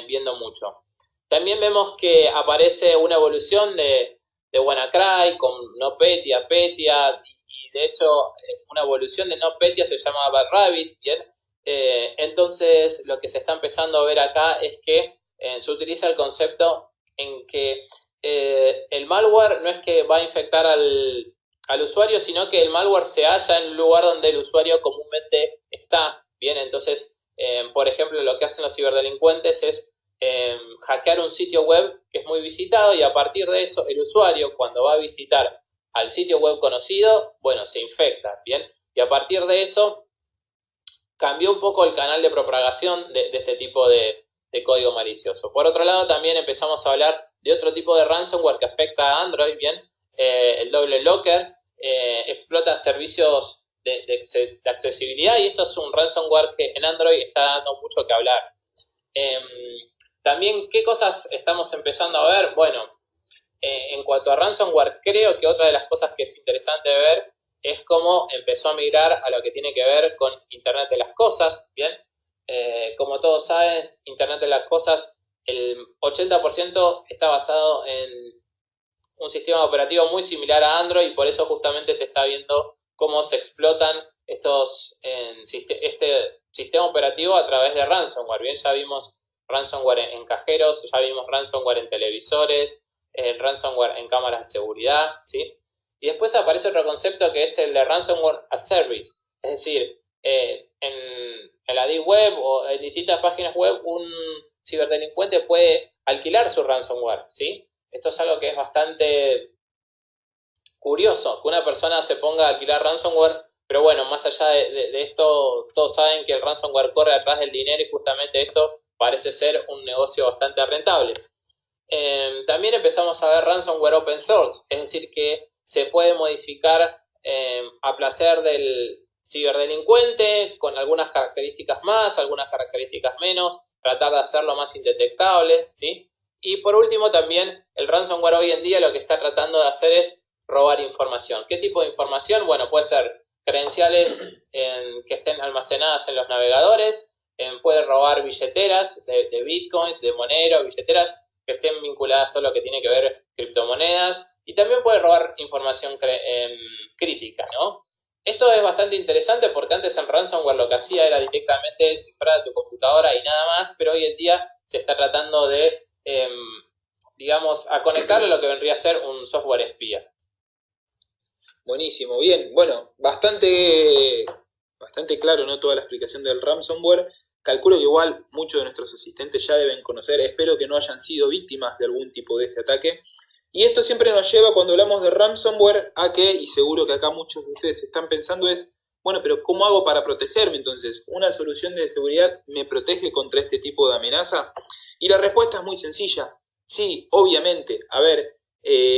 Speaker 2: viendo mucho. También vemos que aparece una evolución de WannaCry con NotPetya, Petya, y de hecho una evolución de NotPetya se llama Bad Rabbit, ¿bien? Entonces lo que se está empezando a ver acá es que se utiliza el concepto en que el malware no es que va a infectar al usuario, sino que el malware se halla en un lugar donde el usuario comúnmente está, ¿bien? Entonces, por ejemplo, lo que hacen los ciberdelincuentes es hackear un sitio web que es muy visitado y a partir de eso el usuario cuando va a visitar al sitio web conocido, bueno, se infecta, ¿bien? Y a partir de eso cambió un poco el canal de propagación de este tipo de código malicioso. Por otro lado, también empezamos a hablar de otro tipo de ransomware que afecta a Android, ¿bien? El doble locker explota servicios de accesibilidad, y esto es un ransomware que en Android está dando mucho que hablar. También, ¿qué cosas estamos empezando a ver? Bueno, en cuanto a ransomware, creo que otra de las cosas que es interesante ver es cómo empezó a migrar a lo que tiene que ver con Internet de las Cosas, ¿bien? Como todos saben, Internet de las Cosas, el 80% está basado en un sistema operativo muy similar a Android, y por eso justamente se está viendo cómo se explotan este sistema operativo a través de ransomware. Bien, ya vimos ransomware en cajeros, ya vimos ransomware en televisores, ransomware en cámaras de seguridad, ¿sí? Y después aparece otro concepto que es el de ransomware as service, es decir, en la Deep Web o en distintas páginas web un ciberdelincuente puede alquilar su ransomware, ¿sí? Esto es algo que es bastante curioso, que una persona se ponga a alquilar ransomware, pero bueno, más allá de esto, todos saben que el ransomware corre atrás del dinero, y justamente esto parece ser un negocio bastante rentable. También empezamos a ver ransomware open source, es decir, que se puede modificar a placer del ciberdelincuente, con algunas características más, algunas características menos, tratar de hacerlo más indetectable, ¿sí? Y por último también el ransomware hoy en día lo que está tratando de hacer es robar información. ¿Qué tipo de información? Bueno, puede ser credenciales que estén almacenadas en los navegadores, puede robar billeteras de bitcoins, de Monero, billeteras que estén vinculadas a todo lo que tiene que ver criptomonedas, y también puede robar información crítica, ¿no? Esto es bastante interesante porque antes el ransomware lo que hacía era directamente descifrar tu computadora y nada más, pero hoy en día se está tratando de, digamos, a conectarle lo que vendría a ser un software espía.
Speaker 1: Buenísimo, bien. Bueno, bastante claro, ¿no? Toda la explicación del ransomware. Calculo que igual muchos de nuestros asistentes ya deben conocer, espero que no hayan sido víctimas de algún tipo de este ataque. Y esto siempre nos lleva, cuando hablamos de ransomware, a que, y seguro que acá muchos de ustedes están pensando es, bueno, pero ¿cómo hago para protegerme? Entonces, ¿una solución de seguridad me protege contra este tipo de amenaza? Y la respuesta es muy sencilla. Sí, obviamente. A ver,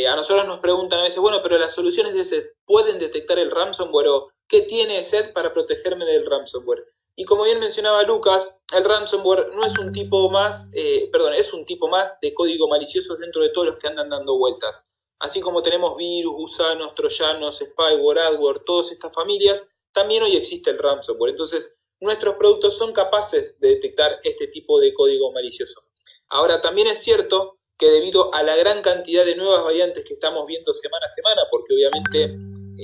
Speaker 1: a nosotros nos preguntan a veces, bueno, pero las soluciones de SET pueden detectar el ransomware, o ¿qué tiene SET para protegerme del ransomware? Y como bien mencionaba Lucas, el ransomware no es un tipo más, es un tipo más de código malicioso dentro de todos los que andan dando vueltas. Así como tenemos virus, gusanos, troyanos, spyware, adware, todas estas familias, también hoy existe el ransomware. Entonces, nuestros productos son capaces de detectar este tipo de código malicioso. Ahora, también es cierto que debido a la gran cantidad de nuevas variantes que estamos viendo semana a semana, porque obviamente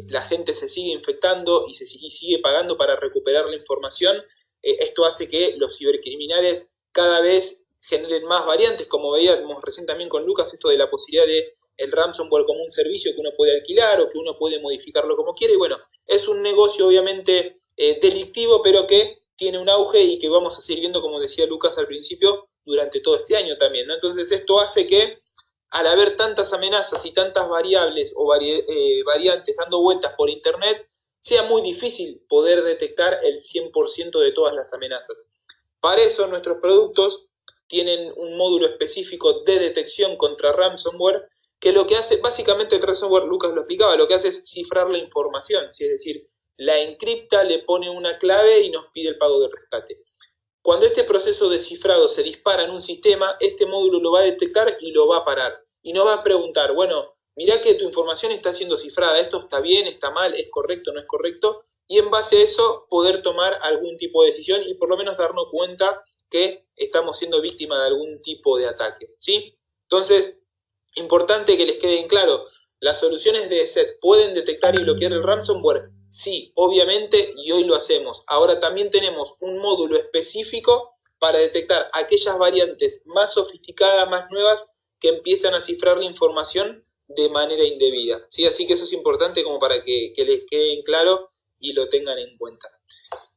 Speaker 1: la gente se sigue infectando y sigue pagando para recuperar la información, esto hace que los cibercriminales cada vez generen más variantes, como veíamos recién también con Lucas, esto de la posibilidad de el ransomware como un servicio que uno puede alquilar o que uno puede modificarlo como quiere. Y bueno, es un negocio obviamente delictivo, pero que tiene un auge y que vamos a seguir viendo, como decía Lucas al principio, durante todo este año también, ¿no? Entonces esto hace que, al haber tantas amenazas y tantas variables o variantes dando vueltas por internet, sea muy difícil poder detectar el 100% de todas las amenazas. Para eso nuestros productos tienen un módulo específico de detección contra ransomware, que lo que hace, básicamente el ransomware, Lucas lo explicaba, lo que hace es cifrar la información, ¿sí? Es decir, la encripta, le pone una clave y nos pide el pago del rescate. Cuando este proceso de cifrado se dispara en un sistema, este módulo lo va a detectar y lo va a parar. Y nos va a preguntar, bueno, mirá que tu información está siendo cifrada, esto está bien, está mal, es correcto, no es correcto, y en base a eso poder tomar algún tipo de decisión y por lo menos darnos cuenta que estamos siendo víctimas de algún tipo de ataque, ¿sí? Entonces, importante que les quede en claro, ¿las soluciones de SET pueden detectar y bloquear el ransomware? Sí, obviamente, y hoy lo hacemos. Ahora también tenemos un módulo específico para detectar aquellas variantes más sofisticadas, más nuevas, que empiezan a cifrar la información de manera indebida, ¿sí? Así que eso es importante como para que les quede en claro y lo tengan en cuenta.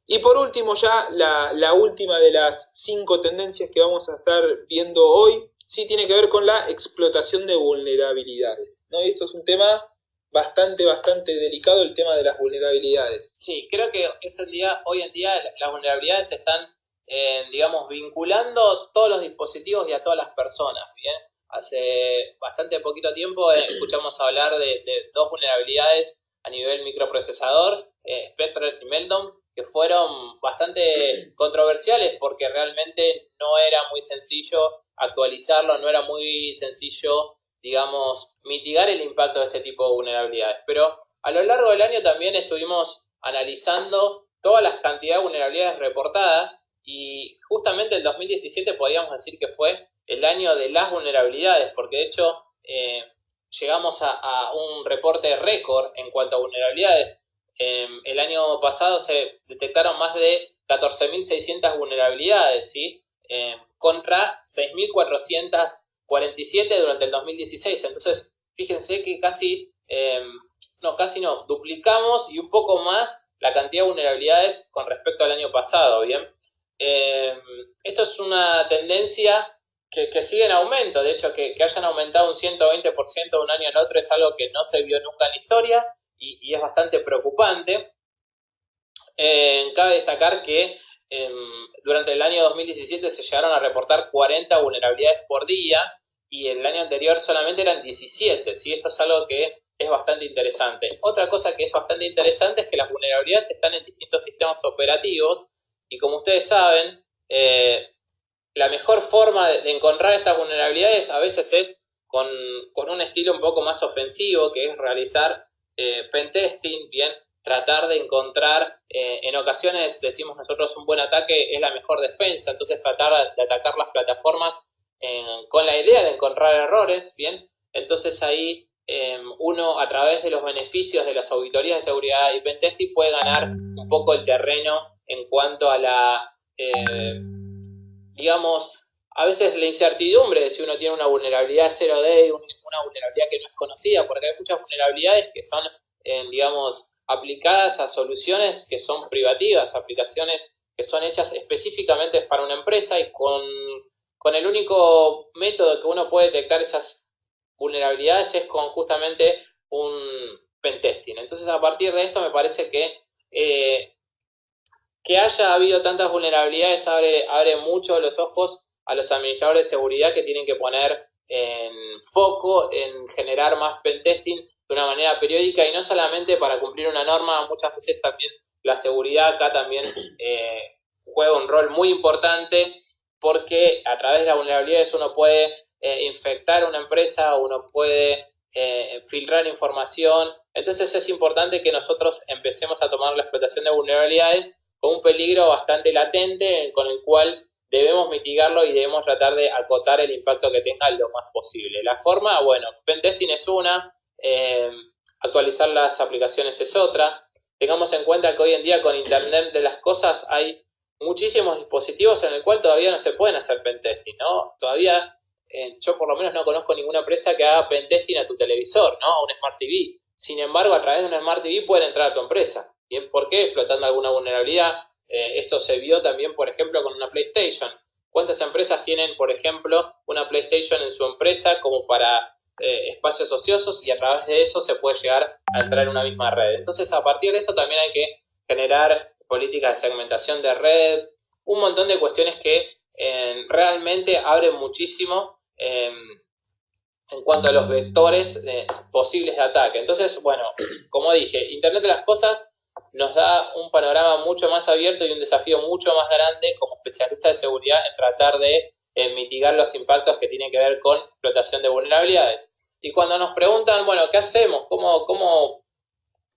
Speaker 1: Y por último ya, la última de las 5 tendencias que vamos a estar viendo hoy, sí tiene que ver con la explotación de vulnerabilidades, ¿no? Y esto es un tema bastante delicado, el tema de las vulnerabilidades.
Speaker 2: Sí, creo que hoy en día las vulnerabilidades están, digamos, vinculando a todos los dispositivos y a todas las personas, ¿bien? Hace bastante poquito tiempo escuchamos hablar de 2 vulnerabilidades a nivel microprocesador, Spectre y Meltdown, que fueron bastante controversiales porque realmente no era muy sencillo actualizarlo, no era muy sencillo, digamos, mitigar el impacto de este tipo de vulnerabilidades. Pero a lo largo del año también estuvimos analizando todas las cantidades de vulnerabilidades reportadas y justamente el 2017 podríamos decir que fue el año de las vulnerabilidades, porque de hecho llegamos a un reporte récord en cuanto a vulnerabilidades. El año pasado se detectaron más de 14.600 vulnerabilidades, ¿sí? Contra 6.447 durante el 2016. Entonces, fíjense que casi duplicamos y un poco más la cantidad de vulnerabilidades con respecto al año pasado, ¿bien? Esto es una tendencia que sigue en aumento. De hecho, que hayan aumentado un 120% de un año al otro es algo que no se vio nunca en la historia y es bastante preocupante. Cabe destacar que durante el año 2017 se llegaron a reportar 40 vulnerabilidades por día y el año anterior solamente eran 17, ¿sí? Esto es algo que es bastante interesante. Otra cosa que es bastante interesante es que las vulnerabilidades están en distintos sistemas operativos y como ustedes saben, la mejor forma de encontrar estas vulnerabilidades a veces es con un estilo un poco más ofensivo, que es realizar pentesting, bien, tratar de encontrar, en ocasiones decimos nosotros un buen ataque es la mejor defensa, entonces tratar de atacar las plataformas con la idea de encontrar errores, bien, entonces ahí uno a través de los beneficios de las auditorías de seguridad y pentesting puede ganar un poco el terreno en cuanto a la digamos, a veces la incertidumbre de si uno tiene una vulnerabilidad 0D, una vulnerabilidad que no es conocida, porque hay muchas vulnerabilidades que son, digamos, aplicadas a soluciones que son privativas, aplicaciones que son hechas específicamente para una empresa y con el único método que uno puede detectar esas vulnerabilidades es con justamente un pentesting. Entonces, a partir de esto me parece que haya habido tantas vulnerabilidades abre mucho los ojos a los administradores de seguridad que tienen que poner en foco en generar más pentesting de una manera periódica y no solamente para cumplir una norma, muchas veces también la seguridad acá también juega un rol muy importante porque a través de las vulnerabilidades uno puede infectar una empresa, uno puede filtrar información, entonces es importante que nosotros empecemos a tomar la explotación de vulnerabilidades con un peligro bastante latente con el cual debemos mitigarlo y debemos tratar de acotar el impacto que tenga lo más posible. La forma, bueno, pentesting es una, actualizar las aplicaciones es otra. Tengamos en cuenta que hoy en día con Internet de las cosas hay muchísimos dispositivos en el cual todavía no se pueden hacer pentesting, ¿no? Todavía yo por lo menos no conozco ninguna empresa que haga pentesting a tu televisor, ¿no? A un Smart TV. Sin embargo, a través de una Smart TV pueden entrar a tu empresa. Bien, ¿por qué? Explotando alguna vulnerabilidad. Esto se vio también, por ejemplo, con una PlayStation. ¿Cuántas empresas tienen, por ejemplo, una PlayStation en su empresa como para espacios ociosos y a través de eso se puede llegar a entrar en una misma red? Entonces, a partir de esto también hay que generar políticas de segmentación de red, un montón de cuestiones que realmente abren muchísimo en cuanto a los vectores posibles de ataque. Entonces, bueno, como dije, Internet de las Cosas nos da un panorama mucho más abierto y un desafío mucho más grande como especialistas de seguridad en tratar de mitigar los impactos que tienen que ver con explotación de vulnerabilidades. Y cuando nos preguntan, bueno, ¿qué hacemos? ¿Cómo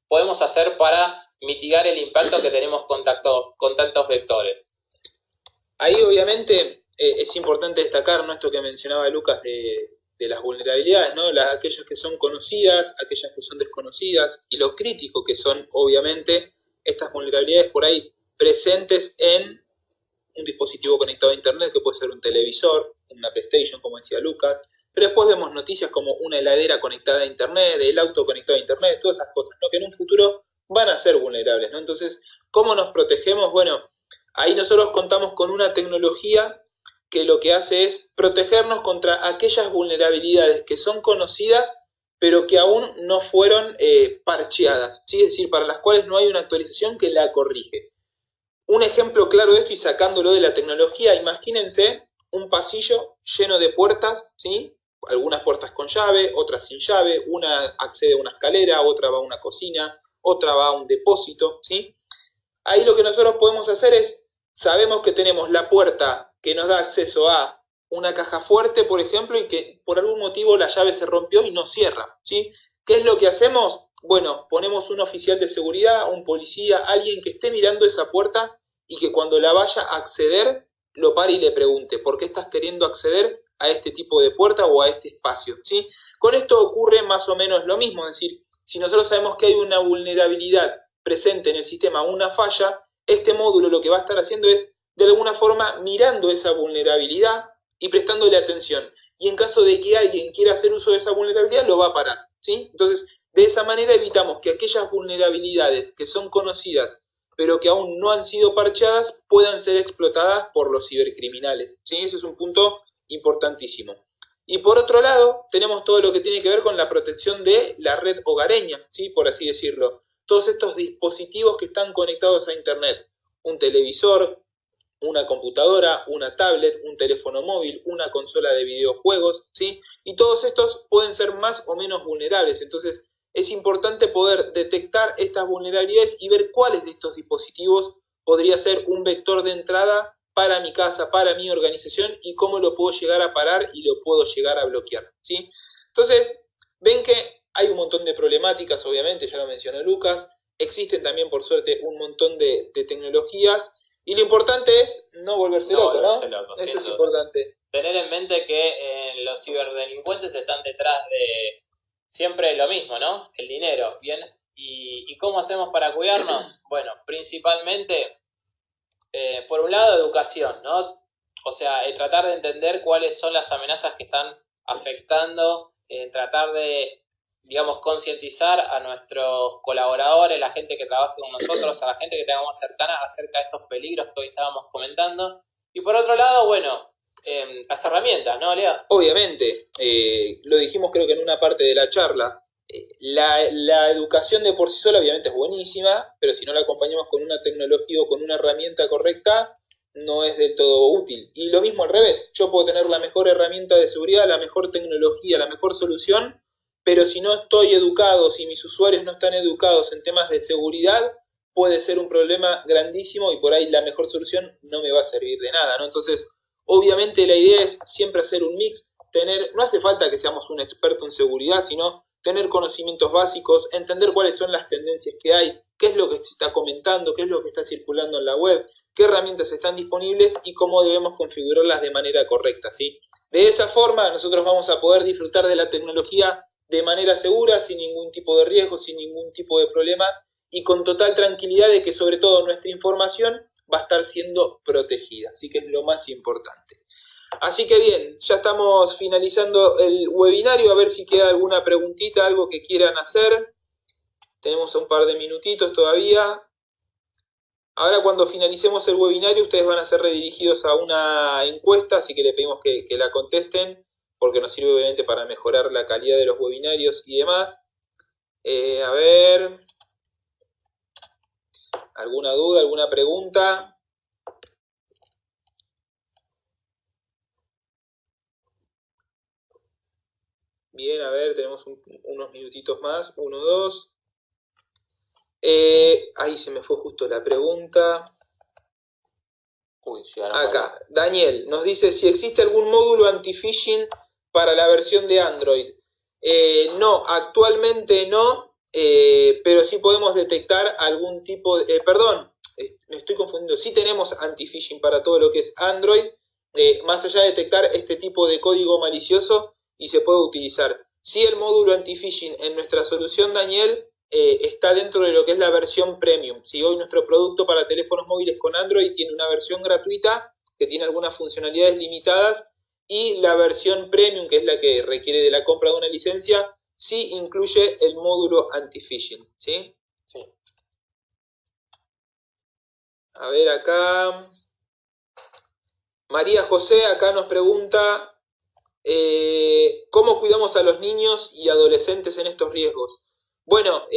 Speaker 2: podemos hacer para mitigar el impacto que tenemos con tantos vectores?
Speaker 1: Ahí obviamente es importante destacar, ¿no?, esto que mencionaba Lucas de las vulnerabilidades, ¿no? Aquellas que son conocidas, aquellas que son desconocidas y lo crítico que son obviamente estas vulnerabilidades por ahí presentes en un dispositivo conectado a internet que puede ser un televisor, una PlayStation como decía Lucas, pero después vemos noticias como una heladera conectada a internet, el auto conectado a internet, todas esas cosas, ¿no?, que en un futuro van a ser vulnerables, ¿no? Entonces, ¿cómo nos protegemos? Bueno, ahí nosotros contamos con una tecnología que lo que hace es protegernos contra aquellas vulnerabilidades que son conocidas, pero que aún no fueron parcheadas, ¿sí? Es decir, para las cuales no hay una actualización que la corrige. Un ejemplo claro de esto y sacándolo de la tecnología, imagínense un pasillo lleno de puertas, ¿sí? Algunas puertas con llave, otras sin llave, una accede a una escalera, otra va a una cocina, otra va a un depósito, ¿sí? Ahí lo que nosotros podemos hacer es, sabemos que tenemos la puerta que nos da acceso a una caja fuerte, por ejemplo, y que por algún motivo la llave se rompió y no cierra, ¿sí? ¿Qué es lo que hacemos? Bueno, ponemos un oficial de seguridad, un policía, alguien que esté mirando esa puerta y que cuando la vaya a acceder, lo pare y le pregunte, ¿por qué estás queriendo acceder a este tipo de puerta o a este espacio? ¿Sí? Con esto ocurre más o menos lo mismo, es decir, si nosotros sabemos que hay una vulnerabilidad presente en el sistema, una falla, este módulo lo que va a estar haciendo es, de alguna forma, mirando esa vulnerabilidad y prestándole atención. Y en caso de que alguien quiera hacer uso de esa vulnerabilidad, lo va a parar, ¿sí? Entonces, de esa manera evitamos que aquellas vulnerabilidades que son conocidas pero que aún no han sido parchadas puedan ser explotadas por los cibercriminales, ¿sí? Ese es un punto importantísimo. Y por otro lado, tenemos todo lo que tiene que ver con la protección de la red hogareña, ¿sí? Por así decirlo. Todos estos dispositivos que están conectados a Internet, un televisor, una computadora, una tablet, un teléfono móvil, una consola de videojuegos, ¿sí? Y todos estos pueden ser más o menos vulnerables. Entonces, es importante poder detectar estas vulnerabilidades y ver cuáles de estos dispositivos podría ser un vector de entrada para mi casa, para mi organización y cómo lo puedo llegar a parar y lo puedo llegar a bloquear, ¿sí? Entonces, ven que hay un montón de problemáticas, obviamente, ya lo mencionó Lucas. Existen también, por suerte, un montón de tecnologías. Y lo importante es no volverse loco, ¿no? Eso es importante.
Speaker 2: Tener en mente que los ciberdelincuentes están detrás de siempre lo mismo, ¿no? El dinero, ¿bien? ¿Y cómo hacemos para cuidarnos? Bueno, principalmente, por un lado, educación, ¿no? O sea, tratar de entender cuáles son las amenazas que están afectando, tratar de, digamos, concientizar a nuestros colaboradores, la gente que trabaja con nosotros, a la gente que tengamos cercana acerca de estos peligros que hoy estábamos comentando. Y por otro lado, bueno, las herramientas, ¿no, Lea?
Speaker 1: Obviamente, lo dijimos creo que en una parte de la charla, la educación de por sí sola obviamente es buenísima, pero si no la acompañamos con una tecnología o con una herramienta correcta, no es del todo útil. Y lo mismo al revés, yo puedo tener la mejor herramienta de seguridad, la mejor tecnología, la mejor solución, pero si no estoy educado, si mis usuarios no están educados en temas de seguridad, puede ser un problema grandísimo y por ahí la mejor solución no me va a servir de nada, ¿no? Entonces, obviamente la idea es siempre hacer un mix, no hace falta que seamos un experto en seguridad, sino tener conocimientos básicos, entender cuáles son las tendencias que hay, qué es lo que se está comentando, qué es lo que está circulando en la web, qué herramientas están disponibles y cómo debemos configurarlas de manera correcta, ¿sí? De esa forma nosotros vamos a poder disfrutar de la tecnología de manera segura, sin ningún tipo de riesgo, sin ningún tipo de problema y con total tranquilidad de que sobre todo nuestra información va a estar siendo protegida, así que es lo más importante. Así que bien, ya estamos finalizando el webinario, a ver si queda alguna preguntita, algo que quieran hacer. Tenemos un par de minutitos todavía. Ahora cuando finalicemos el webinario ustedes van a ser redirigidos a una encuesta, así que le pedimos que la contesten, porque nos sirve obviamente para mejorar la calidad de los webinarios y demás. A ver, ¿alguna duda, alguna pregunta? Bien, a ver, tenemos unos minutitos más. 1, 2. Ahí se me fue justo la pregunta. Acá, Daniel nos dice si existe algún módulo anti-phishing para la versión de Android. No, actualmente no, pero sí podemos detectar algún tipo de... me estoy confundiendo. Sí tenemos anti-phishing para todo lo que es Android, más allá de detectar este tipo de código malicioso, y se puede utilizar. Sí, el módulo anti-phishing en nuestra solución, Daniel, está dentro de lo que es la versión premium. Si hoy nuestro producto para teléfonos móviles con Android tiene una versión gratuita que tiene algunas funcionalidades limitadas y la versión premium, que es la que requiere de la compra de una licencia, sí incluye el módulo anti-phishing, ¿sí?
Speaker 2: Sí.
Speaker 1: A ver acá. María José acá nos pregunta ¿cómo cuidamos a los niños y adolescentes en estos riesgos? Bueno,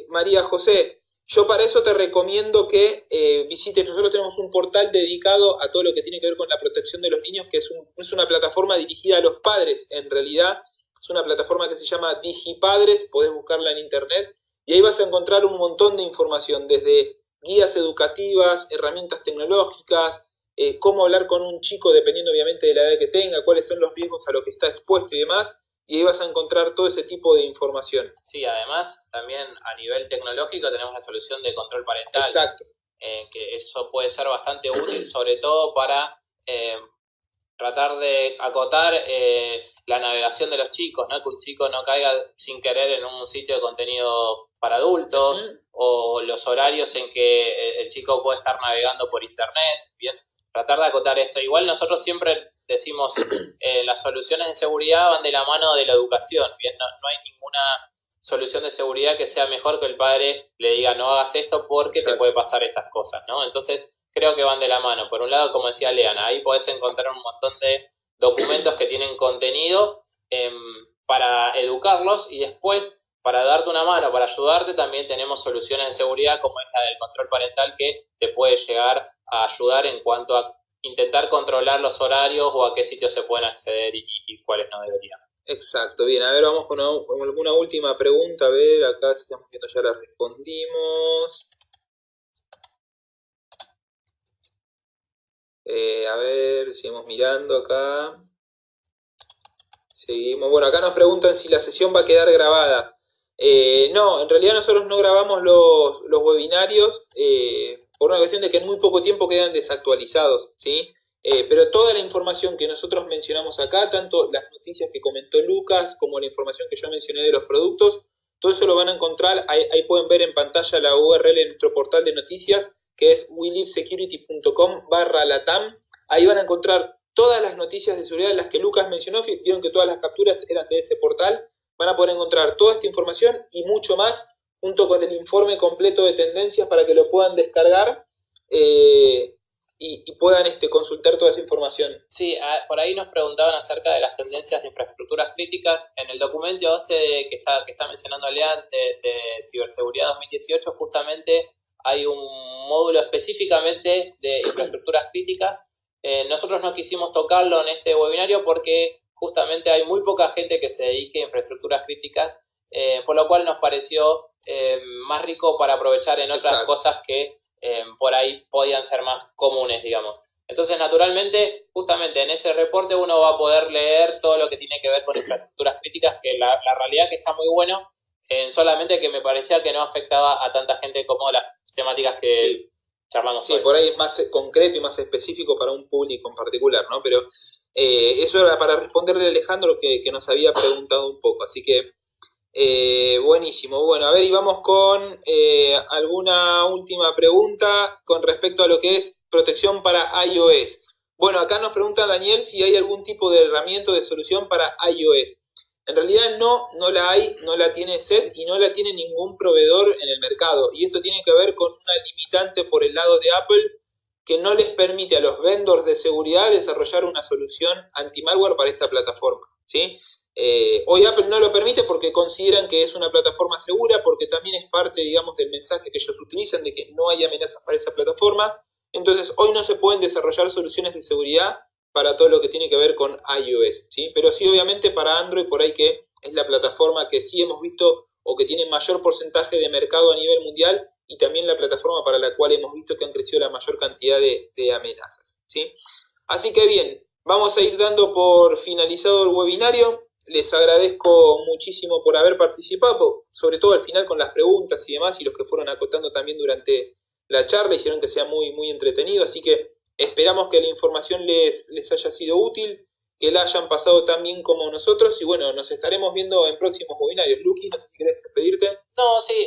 Speaker 1: María José, yo para eso te recomiendo que visites, nosotros tenemos un portal dedicado a todo lo que tiene que ver con la protección de los niños, que es una plataforma dirigida a los padres, en realidad, es una plataforma que se llama DigiPadres, podés buscarla en internet, Y ahí vas a encontrar un montón de información, desde guías educativas, herramientas tecnológicas, cómo hablar con un chico dependiendo obviamente de la edad que tenga, cuáles son los riesgos a los que está expuesto y demás, y ahí vas a encontrar todo ese tipo de información.
Speaker 2: Sí, además también a nivel tecnológico tenemos la solución de control parental.
Speaker 1: Exacto.
Speaker 2: Que eso puede ser bastante útil, sobre todo para tratar de acotar la navegación de los chicos, ¿no? Que un chico no caiga sin querer en un sitio de contenido para adultos, o los horarios en que el chico puede estar navegando por internet, bien, tratar de acotar esto. Igual nosotros siempre decimos, las soluciones de seguridad van de la mano de la educación, bien, no hay ninguna solución de seguridad que sea mejor que el padre le diga no hagas esto porque Exacto. Te puede pasar estas cosas, ¿no? Entonces creo que van de la mano. Por un lado, como decía Leana, ahí podés encontrar un montón de documentos que tienen contenido para educarlos, y después, para darte una mano, para ayudarte, también tenemos soluciones de seguridad como esta del control parental, que te puede llegar a ayudar en cuanto a intentar controlar los horarios o a qué sitios se pueden acceder y cuáles no deberían.
Speaker 1: Exacto, bien, a ver, vamos con alguna última pregunta, a ver, acá si estamos viendo ya la respondimos. A ver, seguimos mirando acá. Seguimos, bueno, acá nos preguntan si la sesión va a quedar grabada. No, en realidad nosotros no grabamos los webinarios por una cuestión de que en muy poco tiempo quedan desactualizados, ¿sí? Pero toda la información que nosotros mencionamos acá, tanto las noticias que comentó Lucas como la información que yo mencioné de los productos, todo eso lo van a encontrar, ahí pueden ver en pantalla la URL de nuestro portal de noticias, que es welivesecurity.com/latam. Ahí van a encontrar todas las noticias de seguridad, las que Lucas mencionó, vieron que todas las capturas eran de ese portal. Van a poder encontrar toda esta información y mucho más, junto con el informe completo de tendencias para que lo puedan descargar y puedan consultar toda esa información.
Speaker 2: Sí, por ahí nos preguntaban acerca de las tendencias de infraestructuras críticas. En el documento que está mencionando Lean de Ciberseguridad 2018, justamente hay un módulo específicamente de infraestructuras críticas. Nosotros no quisimos tocarlo en este webinario porque justamente hay muy poca gente que se dedique a infraestructuras críticas, por lo cual nos pareció más rico para aprovechar en otras Exacto. Cosas que por ahí podían ser más comunes, digamos. Entonces, naturalmente, justamente en ese reporte uno va a poder leer todo lo que tiene que ver con infraestructuras críticas, que la realidad que está muy bueno, solamente que me parecía que no afectaba a tanta gente como las temáticas que sí. Charlamos
Speaker 1: hoy.
Speaker 2: Sí,
Speaker 1: por ahí es más concreto y más específico para un público en particular, ¿no? Pero eso era para responderle a Alejandro que nos había preguntado un poco, así que buenísimo. Bueno, a ver, y vamos con alguna última pregunta con respecto a lo que es protección para iOS. Bueno, acá nos pregunta Daniel si hay algún tipo de herramienta de solución para iOS. En realidad no la hay, no la tiene SET y no la tiene ningún proveedor en el mercado. Y esto tiene que ver con una limitante por el lado de Apple que no les permite a los vendors de seguridad desarrollar una solución anti-malware para esta plataforma, ¿sí? Hoy Apple no lo permite porque consideran que es una plataforma segura, porque también es parte, digamos, del mensaje que ellos utilizan de que no hay amenazas para esa plataforma. Entonces hoy no se pueden desarrollar soluciones de seguridad para todo lo que tiene que ver con iOS, ¿sí? Pero sí, obviamente, para Android, por ahí que es la plataforma que sí hemos visto o que tiene mayor porcentaje de mercado a nivel mundial, y también la plataforma para la cual hemos visto que han crecido la mayor cantidad de amenazas, ¿sí? Así que bien, vamos a ir dando por finalizado el webinario. Les agradezco muchísimo por haber participado, sobre todo al final con las preguntas y demás, y los que fueron acotando también durante la charla, hicieron que sea muy, muy entretenido, así que esperamos que la información les haya sido útil, que la hayan pasado tan bien como nosotros, y bueno, nos estaremos viendo en próximos webinarios. Luqui, no sé si querés despedirte.
Speaker 2: No, sí,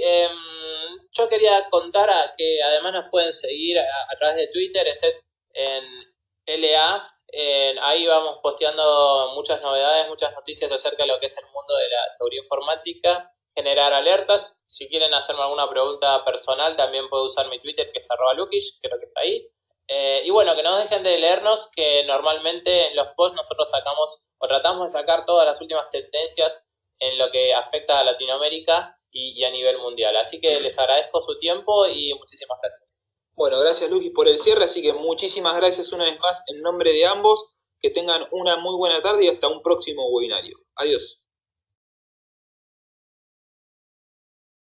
Speaker 2: yo quería contar que además nos pueden seguir a través de Twitter, en LA. Ahí vamos posteando muchas novedades, muchas noticias acerca de lo que es el mundo de la seguridad informática, generar alertas. Si quieren hacerme alguna pregunta personal, también puedo usar mi Twitter, que es @Lukish, creo que está ahí. Y bueno, que no dejen de leernos, que normalmente en los posts nosotros sacamos o tratamos de sacar todas las últimas tendencias en lo que afecta a Latinoamérica y a nivel mundial. Así que les agradezco su tiempo y muchísimas gracias.
Speaker 1: Bueno, gracias Luqui por el cierre, así que muchísimas gracias una vez más en nombre de ambos, que tengan una muy buena tarde y hasta un próximo webinario. Adiós.